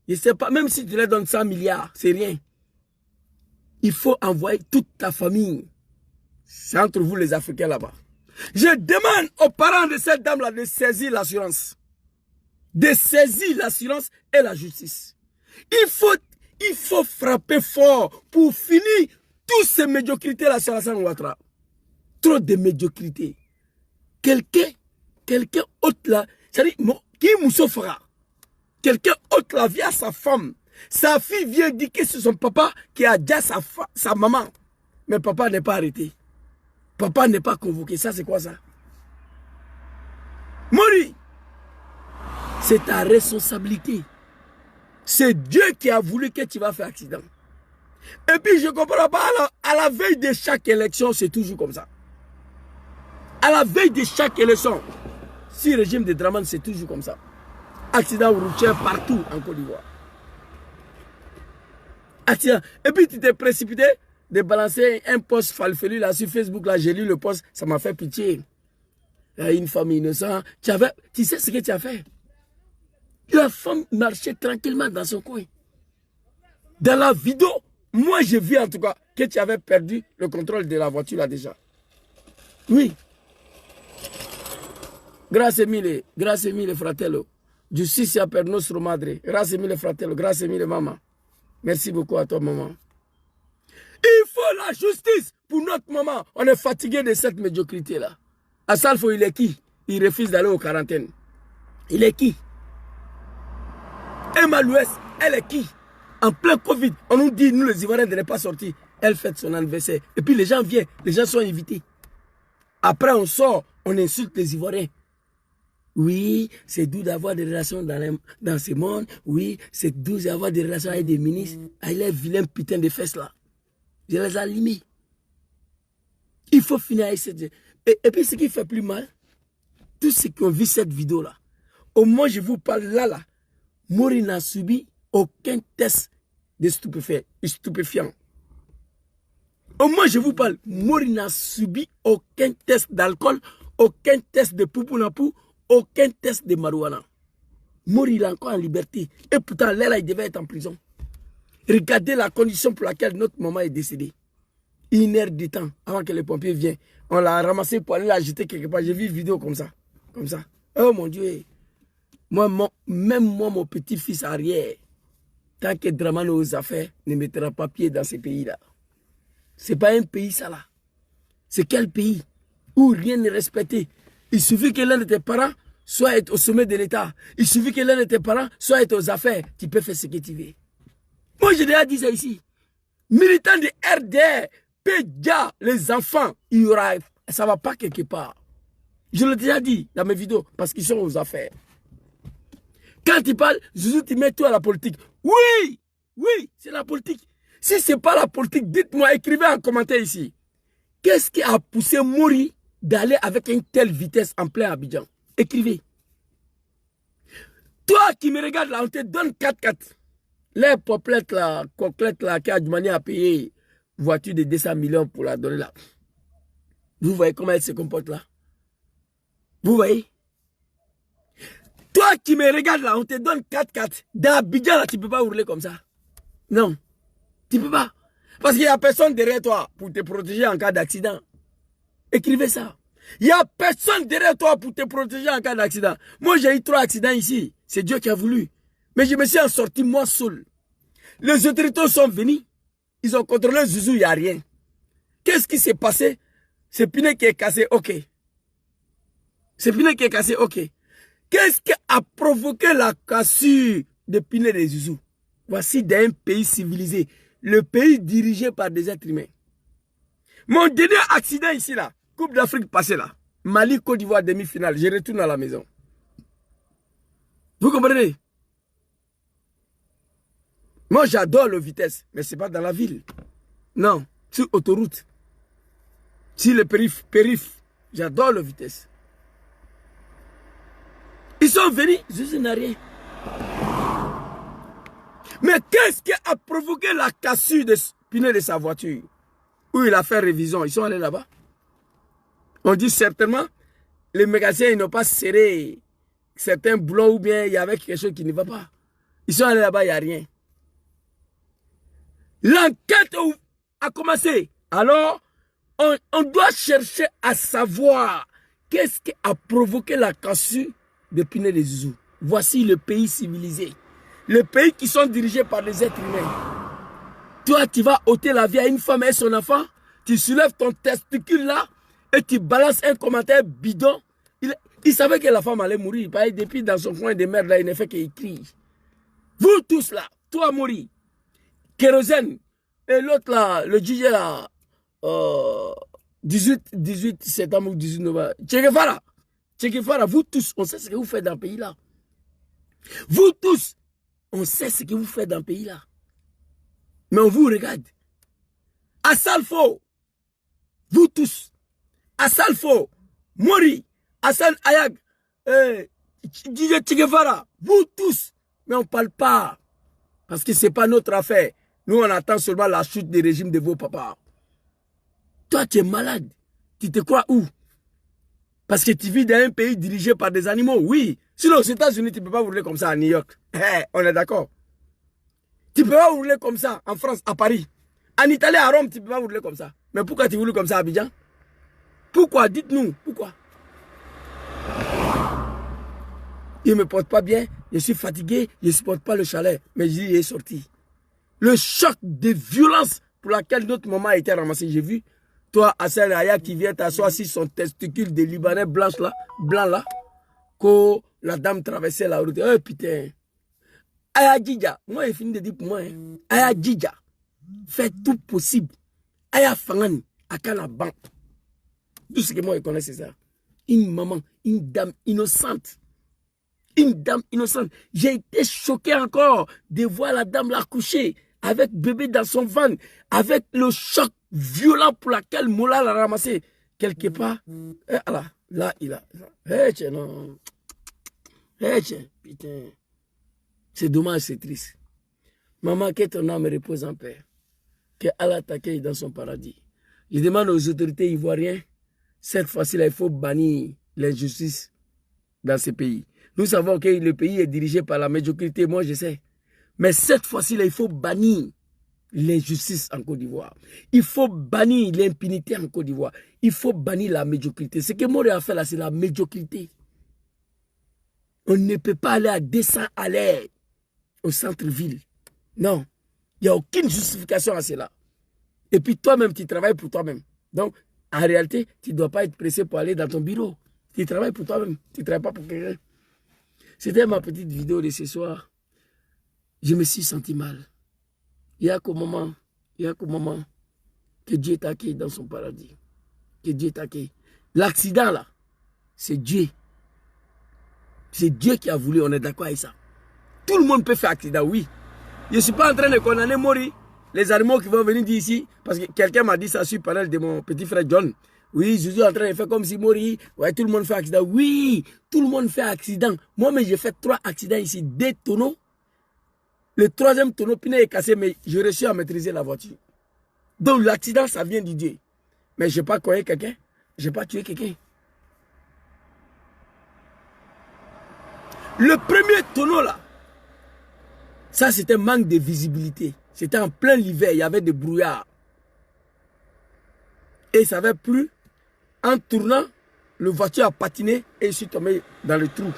je ne sais pas, même si tu leur donnes 100 milliards, c'est rien. Il faut envoyer toute ta famille. C'est entre vous les Africains là-bas. Je demande aux parents de cette dame-là de saisir l'assurance. De saisir l'assurance et la justice. Il faut frapper fort pour finir toutes ces médiocrités-là sur Alassane Ouattara. Trop de médiocrité. Quelqu'un autre là, c'est-à-dire, qui moussofera. Quelqu'un autre là vient à sa femme. Sa fille vient dire que c'est son papa qui a déjà sa maman. Mais papa n'est pas arrêté. Papa n'est pas convoqué. Ça, c'est quoi ça? Mori, c'est ta responsabilité. C'est Dieu qui a voulu que tu vas faire accident. Et puis, je ne comprends pas, à la veille de chaque élection, c'est toujours comme ça. À la veille de chaque élection, si le régime de Draman, c'est toujours comme ça. Accident routier partout en Côte d'Ivoire. Accident. Et puis, tu t'es précipité de balancer un post falfelu là sur Facebook. Là, j'ai lu le post, ça m'a fait pitié. Il y a une femme innocente. Tu sais ce que tu as fait? La femme marchait tranquillement dans son coin. Dans la vidéo, moi, j'ai vu en tout cas que tu avais perdu le contrôle de la voiture là déjà. Oui. Grazie mille, fratello. Giustizia per nostro madre. Grazie mille, fratello. Grazie mille, maman. Merci beaucoup à toi, maman. Il faut la justice pour notre maman. On est fatigué de cette médiocrité-là. Assalfo, il est qui? Il refuse d'aller aux quarantaines. Il est qui? Emma Louès, elle est qui? En plein Covid, on nous dit, nous les Ivoiriens, de ne pas sortir. Elle fête son anniversaire. Et puis les gens viennent, les gens sont invités. Après, on sort, on insulte les Ivoiriens. Oui, c'est doux d'avoir des relations dans ce monde. Oui, c'est doux d'avoir des relations avec des ministres. Avec les vilains putains de fesses là. Je les ai allumés. Il faut finir avec cette... Et puis ce qui fait plus mal, tous ceux qui ont vu cette vidéo là, au moment où je vous parle là, Mori n'a subi aucun test de stupéfiant. Au moins, je vous parle, Mori n'a subi aucun test d'alcool, aucun test de poupounapou, aucun test de marijuana. Mori, il est encore en liberté. Et pourtant, là, il devait être en prison. Regardez la condition pour laquelle notre maman est décédée. 1 heure de temps avant que les pompiers viennent. On l'a ramassé pour aller la jeter quelque part. J'ai vu une vidéo comme ça. Comme ça. Oh mon Dieu. Même moi, mon petit-fils arrière, tant que Dramane aux affaires ne mettra pas pied dans ces pays-là. C'est pas un pays ça là. C'est quel pays où rien n'est respecté? Il suffit que l'un de tes parents soit au sommet de l'État. Il suffit que l'un de tes parents soit aux affaires. Tu peux faire ce que tu veux. Moi, j'ai déjà dit ça ici. Militants de RDR, Pédia, les enfants, il y aura, ça ne va pas quelque part. Je l'ai déjà dit dans mes vidéos, parce qu'ils sont aux affaires. Quand tu parles, Zouzou, tu mets tout à la politique. Oui, oui, c'est la politique. Si ce n'est pas la politique, dites-moi, écrivez en commentaire ici. Qu'est-ce qui a poussé Mori d'aller avec une telle vitesse en plein Abidjan? Écrivez. Toi qui me regardes là, on te donne 4x4. Les poplettes là, coquelettes là, qui a du manière à payer voiture de 200 millions pour la donner là. Vous voyez comment elle se comporte là? Vous voyez? Toi qui me regardes là, on te donne 4x4. Dans Abidjan là, tu ne peux pas rouler comme ça. Non. Tu ne peux pas. Parce qu'il n'y a personne derrière toi pour te protéger en cas d'accident. Écrivez ça. Il n'y a personne derrière toi pour te protéger en cas d'accident. Moi, j'ai eu 3 accidents ici. C'est Dieu qui a voulu. Mais je me suis en sorti moi seul. Les autorités sont venus. Ils ont contrôlé Zouzou, il n'y a rien. Qu'est-ce qui s'est passé? C'est Pinet qui est cassé, ok. C'est Pinet qui est cassé, ok. Qu'est-ce qui a provoqué la cassure de Pinet de Zouzou? Voici d'un pays civilisé. Le pays dirigé par des êtres humains. Mon dernier accident ici, là, Coupe d'Afrique passée, là, Mali, Côte d'Ivoire, demi-finale, je retourne à la maison. Vous comprenez? Moi, j'adore la vitesse, mais ce n'est pas dans la ville. Non, sur autoroute. Sur le périph', j'adore la vitesse. Ils sont venus, je n'ai rien. Mais qu'est-ce qui a provoqué la cassure de pneu de sa voiture? Où il a fait révision, ils sont allés là-bas. On dit certainement, les mécaniciens n'ont pas serré certains boulons ou bien il y avait quelque chose qui ne va pas. Ils sont allés là-bas, il n'y a rien. L'enquête a commencé. Alors, on doit chercher à savoir qu'est-ce qui a provoqué la cassure de pneu de Zouzou. Voici le pays civilisé. Les pays qui sont dirigés par des êtres humains. Toi, tu vas ôter la vie à une femme et son enfant, tu soulèves ton testicule là et tu balances un commentaire bidon. Il savait que la femme allait mourir. Depuis dans son coin de merde là, il ne fait qu'il crie. Vous tous là, toi mourir. Kérosène et l'autre là, le DJ là, 18 septembre ou 18 novembre. Che Guevara, vous tous, on sait ce que vous faites dans le pays là. Vous tous, on sait ce que vous faites dans le pays là. Mais on vous regarde. Assalfo, vous tous. Assalfo, Mori, Hassan Ayag, DJ Che Guevara, vous tous. Mais on ne parle pas. Parce que ce n'est pas notre affaire. Nous, on attend seulement la chute des régimes de vos papas. Toi, tu es malade. Tu te crois où? Parce que tu vis dans un pays dirigé par des animaux, oui. Sinon, aux États-Unis, tu ne peux pas rouler comme ça à New York. On est d'accord. Tu ne peux pas rouler comme ça en France, à Paris. En Italie, à Rome, tu ne peux pas rouler comme ça. Mais pourquoi tu roules comme ça à Abidjan? Pourquoi? Dites-nous. Pourquoi? Il ne me porte pas bien. Je suis fatigué. Je ne supporte pas le chalet. Mais il est sorti. Le choc de violence pour laquelle notre maman a été ramassée. J'ai vu. Toi, Hassan Aya qui vient t'asseoir sur son testicule de Libanais blanc là, que la dame traversait la route. Oh putain. Aya Djidja, moi j'ai fini de dire pour moi, hein. Aya Djidja, fait tout possible. Aya Fangani, Akana Bank. Tout ce que moi je connais, c'est ça. Une maman, une dame innocente. Une dame innocente. J'ai été choqué encore de voir la dame la coucher avec bébé dans son ventre, avec le choc violent pour lequel Mola l'a ramassé. Quelque part, là, il a. Non. Putain. C'est dommage, c'est triste. Maman, que ton âme repose en paix. Que Allah t'accueille dans son paradis. Je demande aux autorités ivoiriennes, cette fois-ci, il faut bannir l'injustice dans ce pays. Nous savons que le pays est dirigé par la médiocrité, moi je sais. Mais cette fois-ci, il faut bannir l'injustice en Côte d'Ivoire. Il faut bannir l'impunité en Côte d'Ivoire. Il faut bannir la médiocrité. Ce que Moré a fait là, c'est la médiocrité. On ne peut pas aller à 200 à l'heure au centre-ville. Non. Il n'y a aucune justification à cela. Et puis toi-même, tu travailles pour toi-même. Donc, en réalité, tu ne dois pas être pressé pour aller dans ton bureau. Tu travailles pour toi-même. Tu ne travailles pas pour quelqu'un. C'était ma petite vidéo de ce soir. Je me suis senti mal. Il y a qu'au moment que Dieu t'accueille dans son paradis. Que Dieu t'accueille. L'accident là, c'est Dieu. C'est Dieu qui a voulu, on est d'accord avec ça. Tout le monde peut faire accident, oui. Je ne suis pas en train de condamner Mori, les animaux qui vont venir d'ici, parce que quelqu'un m'a dit ça sur le panel de mon petit frère John. Oui, je suis en train de faire comme si Mori, ouais, tout le monde fait accident. Oui, tout le monde fait accident. Moi, mais j'ai fait 3 accidents ici, 2 tonneaux. Le 3e tonneau, pneu est cassé, mais j'ai réussi à maîtriser la voiture. Donc l'accident, ça vient du Dieu. Mais je n'ai pas cogné quelqu'un, je n'ai pas tué quelqu'un. Le premier tonneau là, ça c'était manque de visibilité. C'était en plein hiver, il y avait des brouillards. Et ça avait plu. En tournant, le voiture a patiné et je suis tombé dans le trou.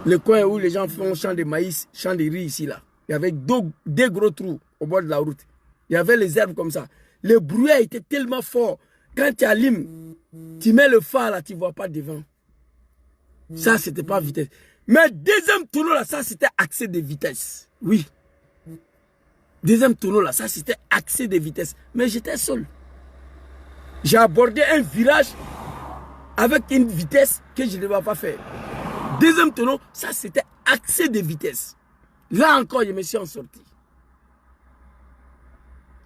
Le coin où les gens font champ de maïs, champ de riz ici là. Il y avait 2 gros trous au bord de la route. Il y avait les herbes comme ça. Le brouillard était tellement fort. Quand tu allumes, tu mets le phare là, tu ne vois pas devant. Ça, c'était pas vitesse. Mais 2e tonneau là, ça c'était accès de vitesse. Oui. 2e tonneau là, ça c'était accès de vitesse. Mais j'étais seul. J'ai abordé un virage avec une vitesse que je ne devais pas faire. 2e tonneau, ça c'était accès de vitesse. Là encore, je me suis en sorti.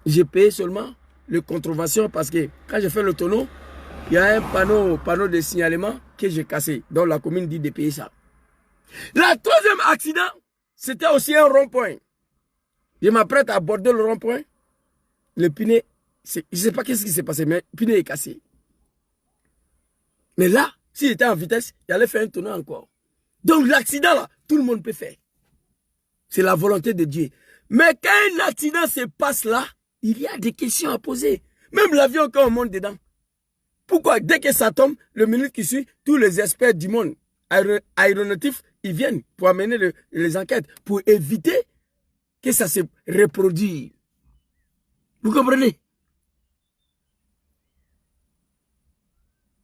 J'ai payé seulement le contrevention parce que quand j'ai fait le tonneau, il y a un panneau de signalement que j'ai cassé. Donc la commune dit de payer ça. Le 3e accident, c'était aussi un rond-point. Je m'apprête à aborder le rond-point. Le pneu, je ne sais pas qu'est-ce qui s'est passé, mais le pneu est cassé. Mais là, s'il était en vitesse, il allait faire un tonneau encore. Donc l'accident là, tout le monde peut faire. C'est la volonté de Dieu. Mais quand un accident se passe là, il y a des questions à poser. Même l'avion quand on monte dedans. Pourquoi dès que ça tombe, le minute qui suit, tous les experts du monde aéronautique, ils viennent pour amener les enquêtes, pour éviter que ça se reproduise. Vous comprenez?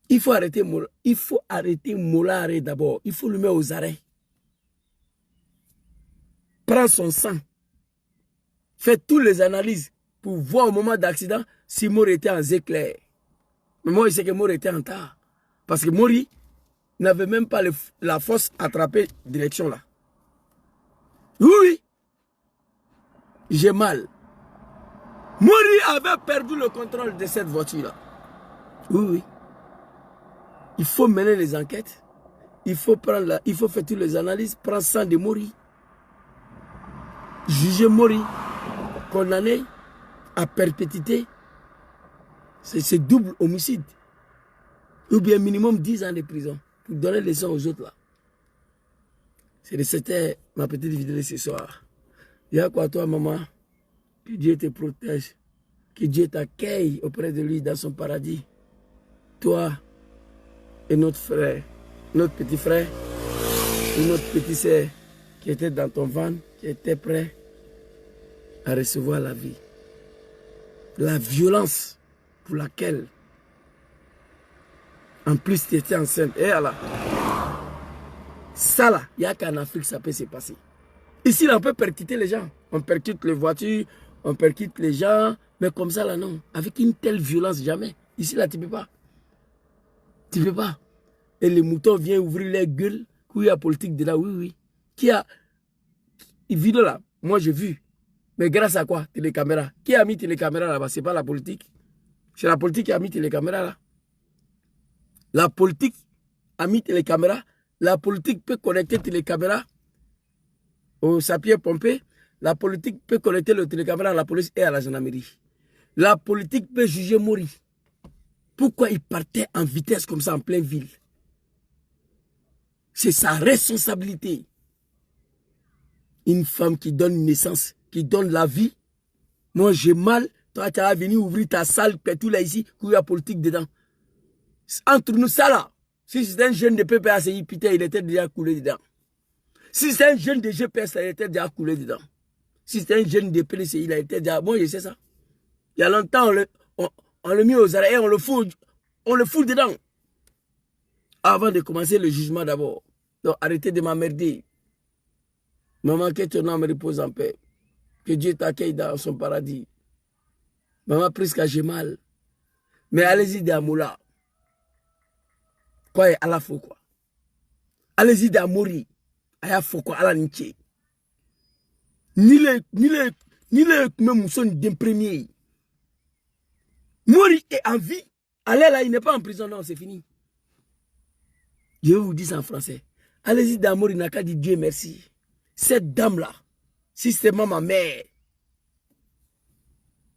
Il faut arrêter Mollare d'abord. Il faut le mettre aux arrêts. Prends son sang. Fais toutes les analyses pour voir au moment d'accident si Mori était en éclair. Mais moi, je sais que Mori était en tard. Parce que Mori n'avait même pas la force attrapée direction là. Oui. J'ai mal. Mori avait perdu le contrôle de cette voiture-là. Oui. Il faut mener les enquêtes. Il faut faire toutes les analyses. Prendre sang de Mori. Juger Mori. Condamné à perpétuité. C'est double homicide. Ou bien minimum 10 ans de prison. Pour donner les leçons aux autres là. C'était ma petite vidéo de ce soir. Il y a quoi toi maman? Que Dieu te protège. Que Dieu t'accueille auprès de lui dans son paradis. Toi et notre frère, notre petit frère, et notre petite sœur qui était dans ton ventre, qui était prêt à recevoir la vie. La violence pour laquelle, en plus tu étais enceinte. Et là, ça là, il n'y a qu'en Afrique ça peut se passer. Ici, là, on peut percuter les gens. On percute les voitures, on percute les gens. Mais comme ça, là, non. Avec une telle violence, jamais. Ici, là, tu ne peux pas. Tu ne peux pas. Et les moutons viennent ouvrir les gueules. Il y a politique dedans, oui, oui. Qui a... Vidéo là, moi j'ai vu. Mais grâce à quoi? Télécaméra. Qui a mis télécaméra là-bas? Ce n'est pas la politique. C'est la politique qui a mis télécaméra là. La politique a mis télécaméra. La politique peut connecter télécaméra au sapeurs-pompiers. La politique peut connecter le télécaméra à la police et à la gendarmerie. La politique peut juger Mori. Pourquoi il partait en vitesse comme ça en pleine ville? C'est sa responsabilité. Une femme qui donne naissance, qui donne la vie. Moi, j'ai mal. Toi, tu vas venir ouvrir ta salle, tout là ici, où il y a politique dedans. Entre nous, ça là. Si c'est un jeune de PPACI, putain, il était déjà coulé dedans. Si c'est un jeune de GPS, il était déjà coulé dedans. Si c'est un jeune de PLC, il a été déjà... Bon, je sais ça. Il y a longtemps, on le met aux arrêts, on le fout dedans. Avant de commencer le jugement d'abord. Donc, arrêtez de m'emmerder. Maman, que ton âme repose en paix. Que Dieu t'accueille dans son paradis. Maman, presque j'ai mal. Mais allez-y d'amoula. Quoi, à la fois quoi. Allez-y d'amouri. Aya faut quoi, à la niche. Ni les même son d'un premier. Mori est en vie. Allez là, il n'est pas en prison, non, c'est fini. Je vous dis ça en français. Allez-y d'amour, il n'a qu'à dire Dieu merci. Cette dame-là, si c'était ma mère,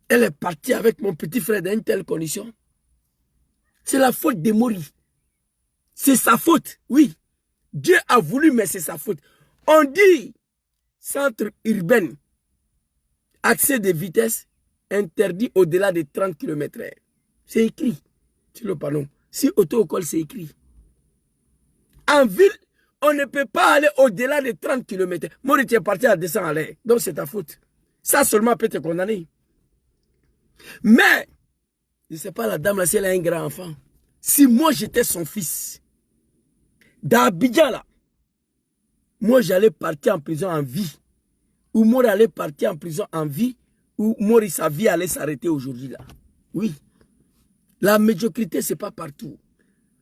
elle est partie avec mon petit frère dans une telle condition. C'est la faute de Mori. C'est sa faute, oui. Dieu a voulu, mais c'est sa faute. On dit, centre urbain, accès de vitesse interdit au-delà de 30 km/h. C'est écrit sur le panneau. Si auto-école, c'est écrit. En ville, on ne peut pas aller au-delà de 30 km. Moi, tu es parti à 200 à l'air. Donc, c'est ta faute. Ça seulement peut te condamner. Mais, je ne sais pas la dame là, si elle a un grand enfant. Si moi, j'étais son fils, d'Abidjan là, moi, j'allais partir en prison en vie. Ou moi, j'allais partir en prison en vie. Ou moi, sa vie allait s'arrêter aujourd'hui là. Oui. La médiocrité, ce n'est pas partout.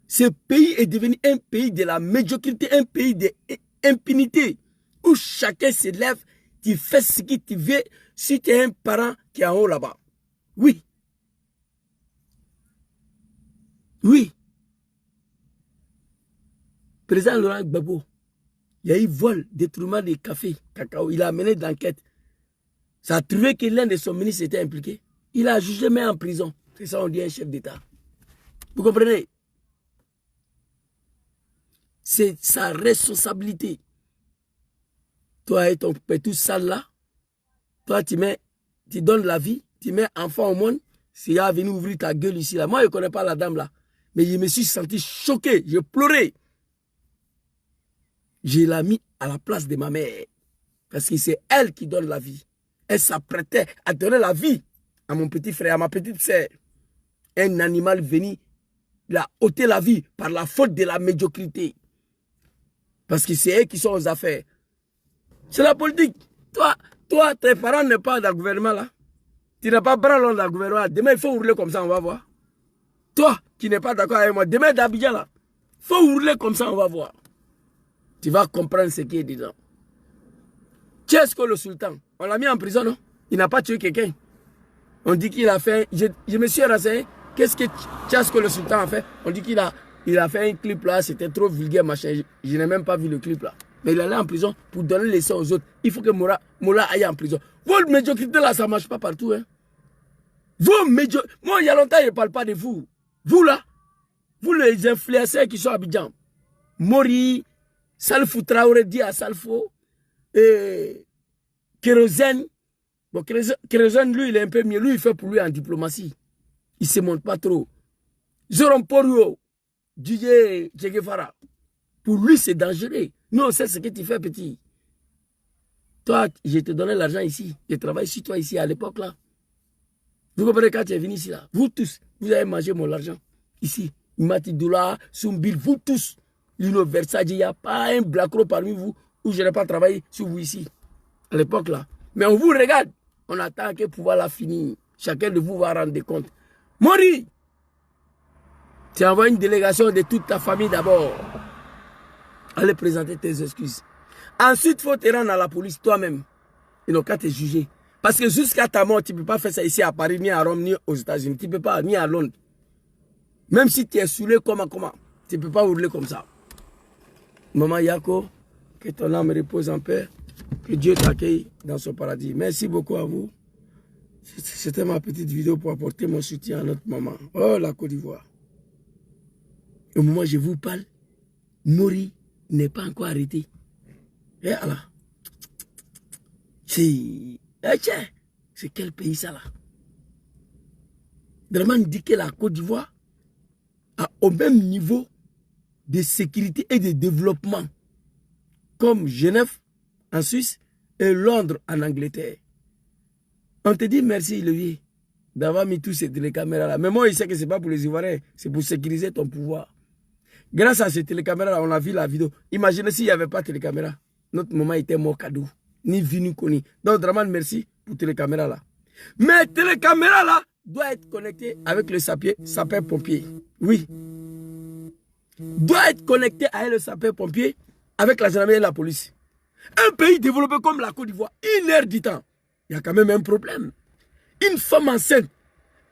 Ce pays est devenu un pays de la médiocrité, un pays d'impunité, où chacun se lève, tu fais ce que tu veux, si tu es un parent qui est en haut là-bas. Oui. Oui. Président Laurent Gbagbo, il y a eu vol, détournement de café, cacao. Il a mené d'enquête. Ça a trouvé que l'un de son ministres était impliqué. Il a jugé, mais en prison. C'est ça, on dit un chef d'État. Vous comprenez? C'est sa responsabilité. Toi et ton petit sale là, toi tu donnes la vie, tu mets enfant au monde, s'il a venu ouvrir ta gueule ici là. Moi je ne connais pas la dame là, mais je me suis senti choqué, je pleurais. Je l'ai mis à la place de ma mère, parce que c'est elle qui donne la vie. Elle s'apprêtait à donner la vie à mon petit frère, à ma petite sœur. Un animal venu, il a ôté la vie par la faute de la médiocrité. Parce que c'est eux qui sont aux affaires. C'est la politique. Toi, tes parents n'est pas dans le gouvernement là. Tu n'as pas bras long dans le gouvernement. Demain, il faut hurler comme ça, on va voir. Toi, qui n'es pas d'accord avec moi, demain d'Abidjan là, il faut hurler comme ça, on va voir. Tu vas comprendre ce qui est dedans. Tchesco le sultan, on l'a mis en prison, non? Il n'a pas tué quelqu'un. On dit qu'il a fait... Je me suis renseigné. Qu'est-ce que Tchesco le sultan a fait? On dit qu'il a fait un clip là, c'était trop vulgaire, machin. Je n'ai même pas vu le clip là. Mais il est allé en prison pour donner les leçons aux autres. Il faut que Mola aille en prison. Votre médiocrité là, ça ne marche pas partout. Hein. Vos médiocrités... Moi, il y a longtemps, je ne parle pas de vous. Vous là, vous les influenceurs qui sont à Abidjan. Mori, Salfou Traoré dit à Salfo, Kérosène. Bon, Kérosène, lui, il est un peu mieux. Lui, il fait pour lui en diplomatie. Il ne se montre pas trop. Zoran Porio, Didier Djegefara. Pour lui, c'est dangereux. Nous, on sait ce que tu fais, petit. Toi, je te donnais l'argent ici. Je travaille sur toi ici à l'époque, là. Vous comprenez quand tu es venu ici, là? Vous tous, vous avez mangé mon argent. Ici, Mati Doula, Soumbil, vous tous. Lino Versace, il n'y a pas un blacro parmi vous où je n'ai pas travaillé sur vous ici. à l'époque là. Mais on vous regarde. On attend que le pouvoir la finisse. Chacun de vous va rendre compte. Mori, tu envoies une délégation de toute ta famille d'abord. Allez présenter tes excuses. Ensuite, il faut te rendre à la police toi-même. Ils n'ont qu'à te juger. Parce que jusqu'à ta mort, tu ne peux pas faire ça ici à Paris, ni à Rome, ni aux États-Unis. Tu ne peux pas, ni à Londres. Même si tu es saoulé, comment, tu ne peux pas hurler comme ça. Maman Yako, que ton âme repose en paix. Que Dieu t'accueille dans son paradis. Merci beaucoup à vous. C'était ma petite vidéo pour apporter mon soutien à notre maman. Oh, la Côte d'Ivoire. Au moment où je vous parle, Mori n'est pas encore arrêté. Et Allah. C'est quel pays ça là? Draman dit que la Côte d'Ivoire a au même niveau de sécurité et de développement comme Genève en Suisse et Londres en Angleterre. On te dit merci, Levier, d'avoir mis tous ces télécaméras-là. Mais moi, il sait que ce n'est pas pour les Ivoiriens, c'est pour sécuriser ton pouvoir. Grâce à ces télécaméras-là, on a vu la vidéo. Imaginez s'il n'y avait pas de télécaméra. Notre maman était mort cadeau. Ni vu ni connu. Donc, Draman, merci pour télécaméras-là. Mais télécaméras-là doit être connecté avec le sapeur-pompier. Oui. Doit être connecté avec le sapeur-pompier, avec la gendarmerie et la police. Un pays développé comme la Côte d'Ivoire, 1 heure du temps. Il y a quand même un problème. Une femme enceinte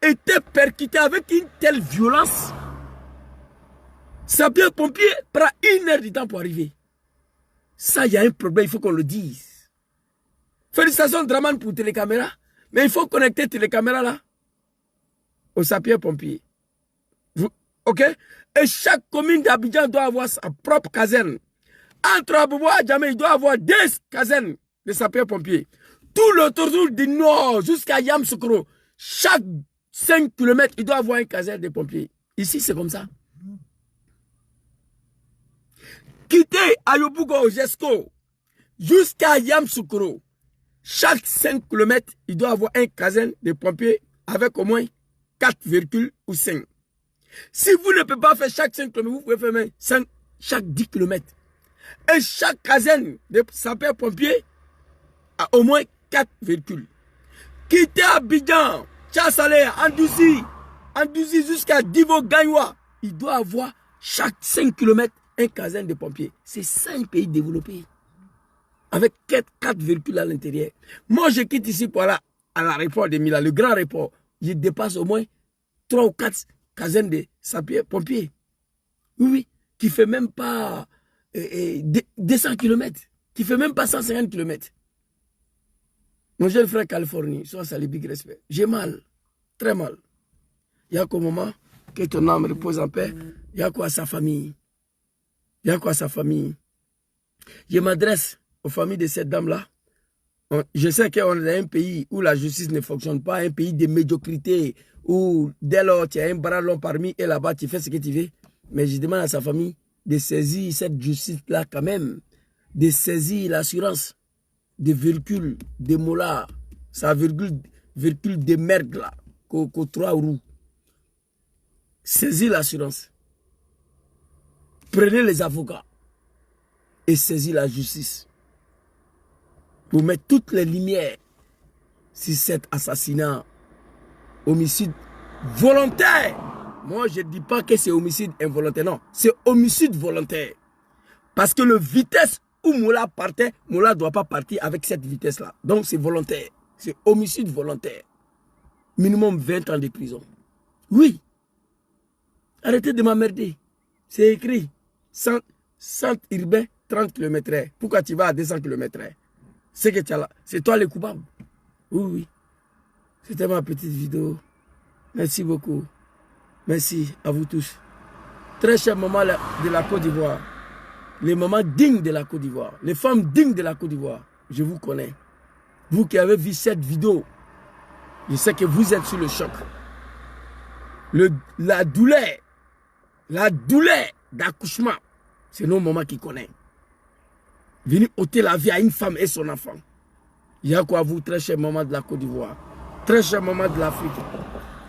était percutée avec une telle violence. Sapeur-pompier prend 1 heure du temps pour arriver. Ça, il y a un problème, il faut qu'on le dise. Félicitations Draman pour télécaméra, mais il faut connecter télécaméra là au sapeur-pompier. Ok? Et chaque commune d'Abidjan doit avoir sa propre caserne. Entre Abobo et Djamé, il doit avoir 2 casernes de sapeurs-pompiers. Tout le tour du nord jusqu'à Yamsoukro, chaque 5 km, il doit avoir une caserne de pompiers. Ici, c'est comme ça. Quitter Ayobougo, Jesco, jusqu'à Yamsoukro, chaque 5 km, il doit avoir un caserne de pompiers avec au moins 4 véhicules ou 5. Si vous ne pouvez pas faire chaque 5 km, vous pouvez faire 5 chaque 10 km. Et chaque caserne de sapeurs-pompiers a au moins 4 véhicules. Quitter Abidjan, Tchassalé, Andouzi jusqu'à Divo Gagnoua, il doit avoir chaque 5 km un caserne de pompiers. C'est ça un pays développé. Avec 4 véhicules à l'intérieur. Moi, je quitte ici pour aller à l'aéroport de Milan, le grand aéroport. Je dépasse au moins 3 ou 4 casernes de sapeurs-pompiers. Oui, qui ne fait même pas 200 km. Qui ne fait même pas 150 km. Mon jeune frère Californie, soit salut, big respect. J'ai mal, très mal. Il y a qu'au moment que ton âme repose en paix, il y a quoi à sa famille. Il y a quoi à sa famille. Je m'adresse aux familles de cette dame-là. Je sais qu'on est un pays où la justice ne fonctionne pas, un pays de médiocrité, où dès lors tu as un bras long parmi et là-bas tu fais ce que tu veux. Mais je demande à sa famille de saisir cette justice-là quand même, de saisir l'assurance des véhicules, des molars, sa véhicule de merde là, qu'au 3 roues. Saisir l'assurance. Prenez les avocats et saisir la justice. Pour mettre toutes les lumières sur cet assassinat, homicide volontaire. Moi, je ne dis pas que c'est homicide involontaire, non. C'est homicide volontaire. Parce que le vitesse où Moula partait, Moula ne doit pas partir avec cette vitesse-là. Donc, c'est volontaire. C'est homicide volontaire. Minimum 20 ans de prison. Oui. Arrêtez de m'emmerder. C'est écrit. 100 urbains, 30 km/h. Pourquoi tu vas à 200 km/h? C'est que tu as là. C'est toi le coupable. Oui, oui. C'était ma petite vidéo. Merci beaucoup. Merci à vous tous. Très chers mamans de la Côte d'Ivoire. Les mamans dignes de la Côte d'Ivoire. Les femmes dignes de la Côte d'Ivoire. Je vous connais. Vous qui avez vu cette vidéo, je sais que vous êtes sur le choc. La douleur d'accouchement, c'est nos mamans qui connaissent. Venir ôter la vie à une femme et son enfant. Il y a quoi à vous, très chers mamans de la Côte d'Ivoire, très chers mamans de l'Afrique.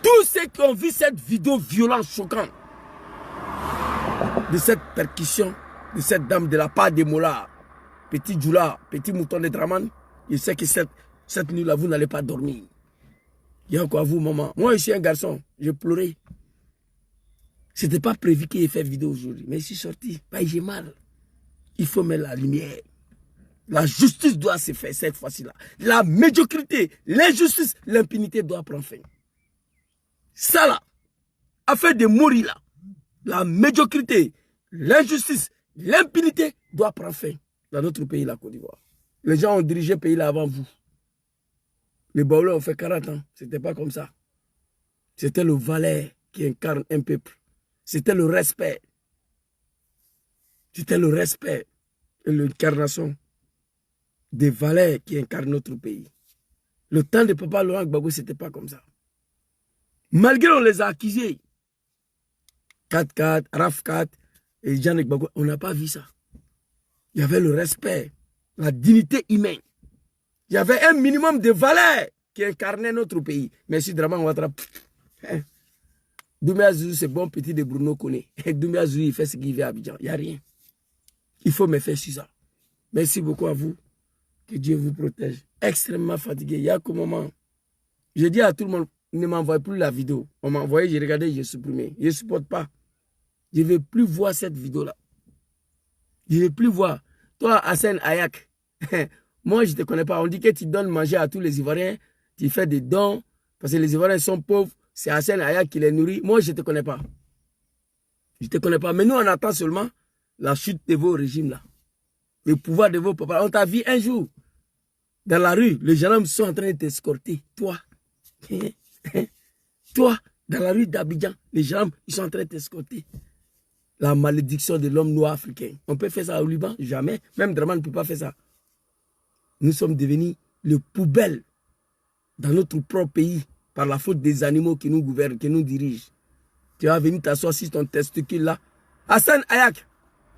Tous ceux qui ont vu cette vidéo violente, choquante, de cette percussion, de cette dame de la part des mollards, petit Djoula, petit mouton de Draman, Je sais que cette nuit-là, vous n'allez pas dormir. Il y a encore vous, maman. Moi, je suis un garçon. Je pleurais. Ce n'était pas prévu qu'il ait fait vidéo aujourd'hui. Mais je suis sorti. Bah, j'ai mal. Il faut mettre la lumière. La justice doit se faire cette fois-ci-là. La médiocrité, l'injustice, l'impunité doit prendre fin. Ça là, afin de mourir là, la médiocrité, l'injustice, l'impunité doit prendre fin dans notre pays, la Côte d'Ivoire. Les gens ont dirigé le pays là avant vous. Les Baoulés ont fait 40 ans. Ce n'était pas comme ça. C'était le valet qui incarne un peuple. C'était le respect. C'était le respect et l'incarnation des valeurs qui incarnent notre pays. Le temps de Papa Laurent Gbagbo, ce n'était pas comme ça. Malgré on les a accusés, 4-4, Raf 4 et Jean Gbagbo, on n'a pas vu ça. Il y avait le respect, la dignité humaine. Il y avait un minimum de valeurs qui incarnait notre pays. Merci Draman Ouattara. Doumbia Zouzou, c'est bon petit de Bruno Kone. Doumbia Zouzou, il fait ce qu'il veut à Abidjan. Il n'y a rien. Il faut me faire sur ça. Merci beaucoup à vous. Que Dieu vous protège. Extrêmement fatigué. Il y a qu'au moment. Je dis à tout le monde, ne m'envoie plus la vidéo. On m'a envoyé, j'ai regardé, j'ai supprimé. Je ne supporte pas. Je ne veux plus voir cette vidéo-là. Je ne veux plus voir. Toi, Hassan Ayak, moi, je ne te connais pas. On dit que tu donnes manger à tous les Ivoiriens. Tu fais des dons. Parce que les Ivoiriens sont pauvres. C'est Hassan Ayak qui les nourrit. Moi, je ne te connais pas. Je ne te connais pas. Mais nous, on attend seulement la chute de vos régimes là. Le pouvoir de vos papas. On t'a vu un jour. Dans la rue, les gendarmes sont en train de t'escorter. Toi. Toi, dans la rue d'Abidjan, les gendarmes, ils sont en train de t'escorter. La malédiction de l'homme noir africain. On peut faire ça au Liban? Jamais. Même Draman ne peut pas faire ça. Nous sommes devenus le poubelle dans notre propre pays par la faute des animaux qui nous gouvernent, qui nous dirigent. Tu vas venir t'asseoir sur ton testicule là. Hassan Ayak,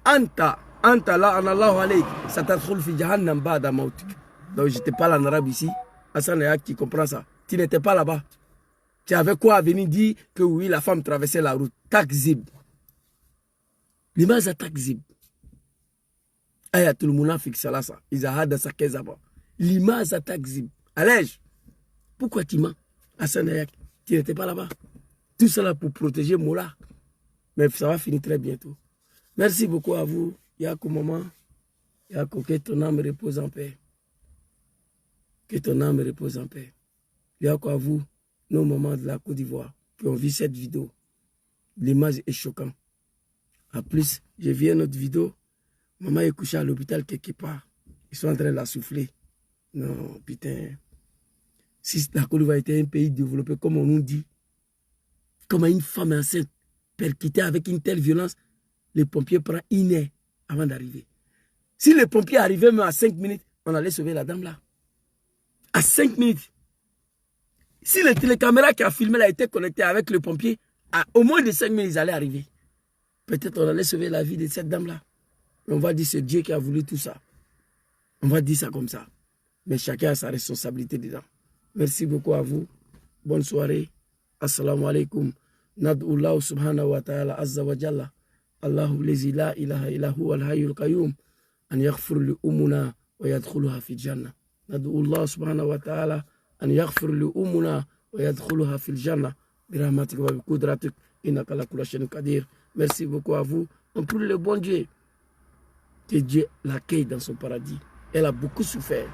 Anta la anallahu alayk, satadkhul fi jahannam ba'da mautik. Donc je te parle en arabe ici. Hassan Ayak, tu comprends ça? Tu n'étais pas là-bas. Tu avais quoi à venir dire que oui, la femme traversait la route? Takzib. L'image à Takzib. Ayatul Munafik Salasa. Ils ont sa kezaba. L'image à Takzib. Allège. Pourquoi tu mens? Hassan Ayak, tu n'étais pas là-bas. Tout cela pour protéger Moula. Mais ça va finir très bientôt. Merci beaucoup à vous. Yako maman. Yako, que ton âme repose en paix. Que ton âme repose en paix. Yako à vous, nos mamans de la Côte d'Ivoire, qui ont vu cette vidéo. L'image est choquante. En plus, j'ai vu une autre vidéo. Maman est couchée à l'hôpital quelque part. Ils sont en train de la souffler. Non, putain. Si la Côte d'Ivoire était un pays développé, comme on nous dit, comment une femme enceinte percutée avec une telle violence, les pompiers prennent 1 heure avant d'arriver. Si les pompiers arrivaient même à 5 minutes, on allait sauver la dame là. À 5 minutes. Si les télécaméras qui a filmé là étaient connectées avec le pompier, à au moins de 5 minutes, ils allaient arriver. Peut-être on allait sauver la vie de cette dame là. On va dire c'est Dieu qui a voulu tout ça. On va dire ça comme ça. Mais chacun a sa responsabilité dedans. Merci beaucoup à vous. Bonne soirée. Assalamu alaikum. Nad'ullah subhanahu wa ta'ala azza wa jalla. Allahu lazi la ilaha illahu al-hayyul qayyum. An yaghfir li umuna wa yadkhuluha fi jannah. Nad'ullah subhanahu wa ta'ala an yaghfir li umuna wa yadkhuluha fi jannah. Birahmatik wa bikudratik. Innaka la kulli shay'in qadir. Merci beaucoup à vous. On prie le bon Dieu. Que Dieu l'accueille dans son paradis. Elle a beaucoup souffert.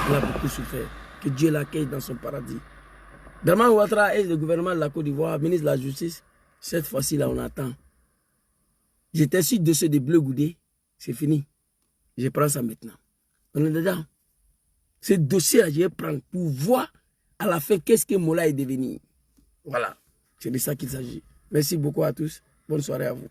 Elle a beaucoup souffert. Que Dieu l'accueille dans son paradis. Draman Ouattara est le gouvernement de la Côte d'Ivoire, ministre de la Justice. Cette fois-ci, là, on attend. J'étais sur le dossier de Bleu Goudé. C'est fini. Je prends ça maintenant. On est dedans. Ce dossier-là, je vais prendre pour voir à la fin qu'est-ce que Moula est devenu. Voilà. C'est de ça qu'il s'agit. Merci beaucoup à tous. Bonne soirée à vous.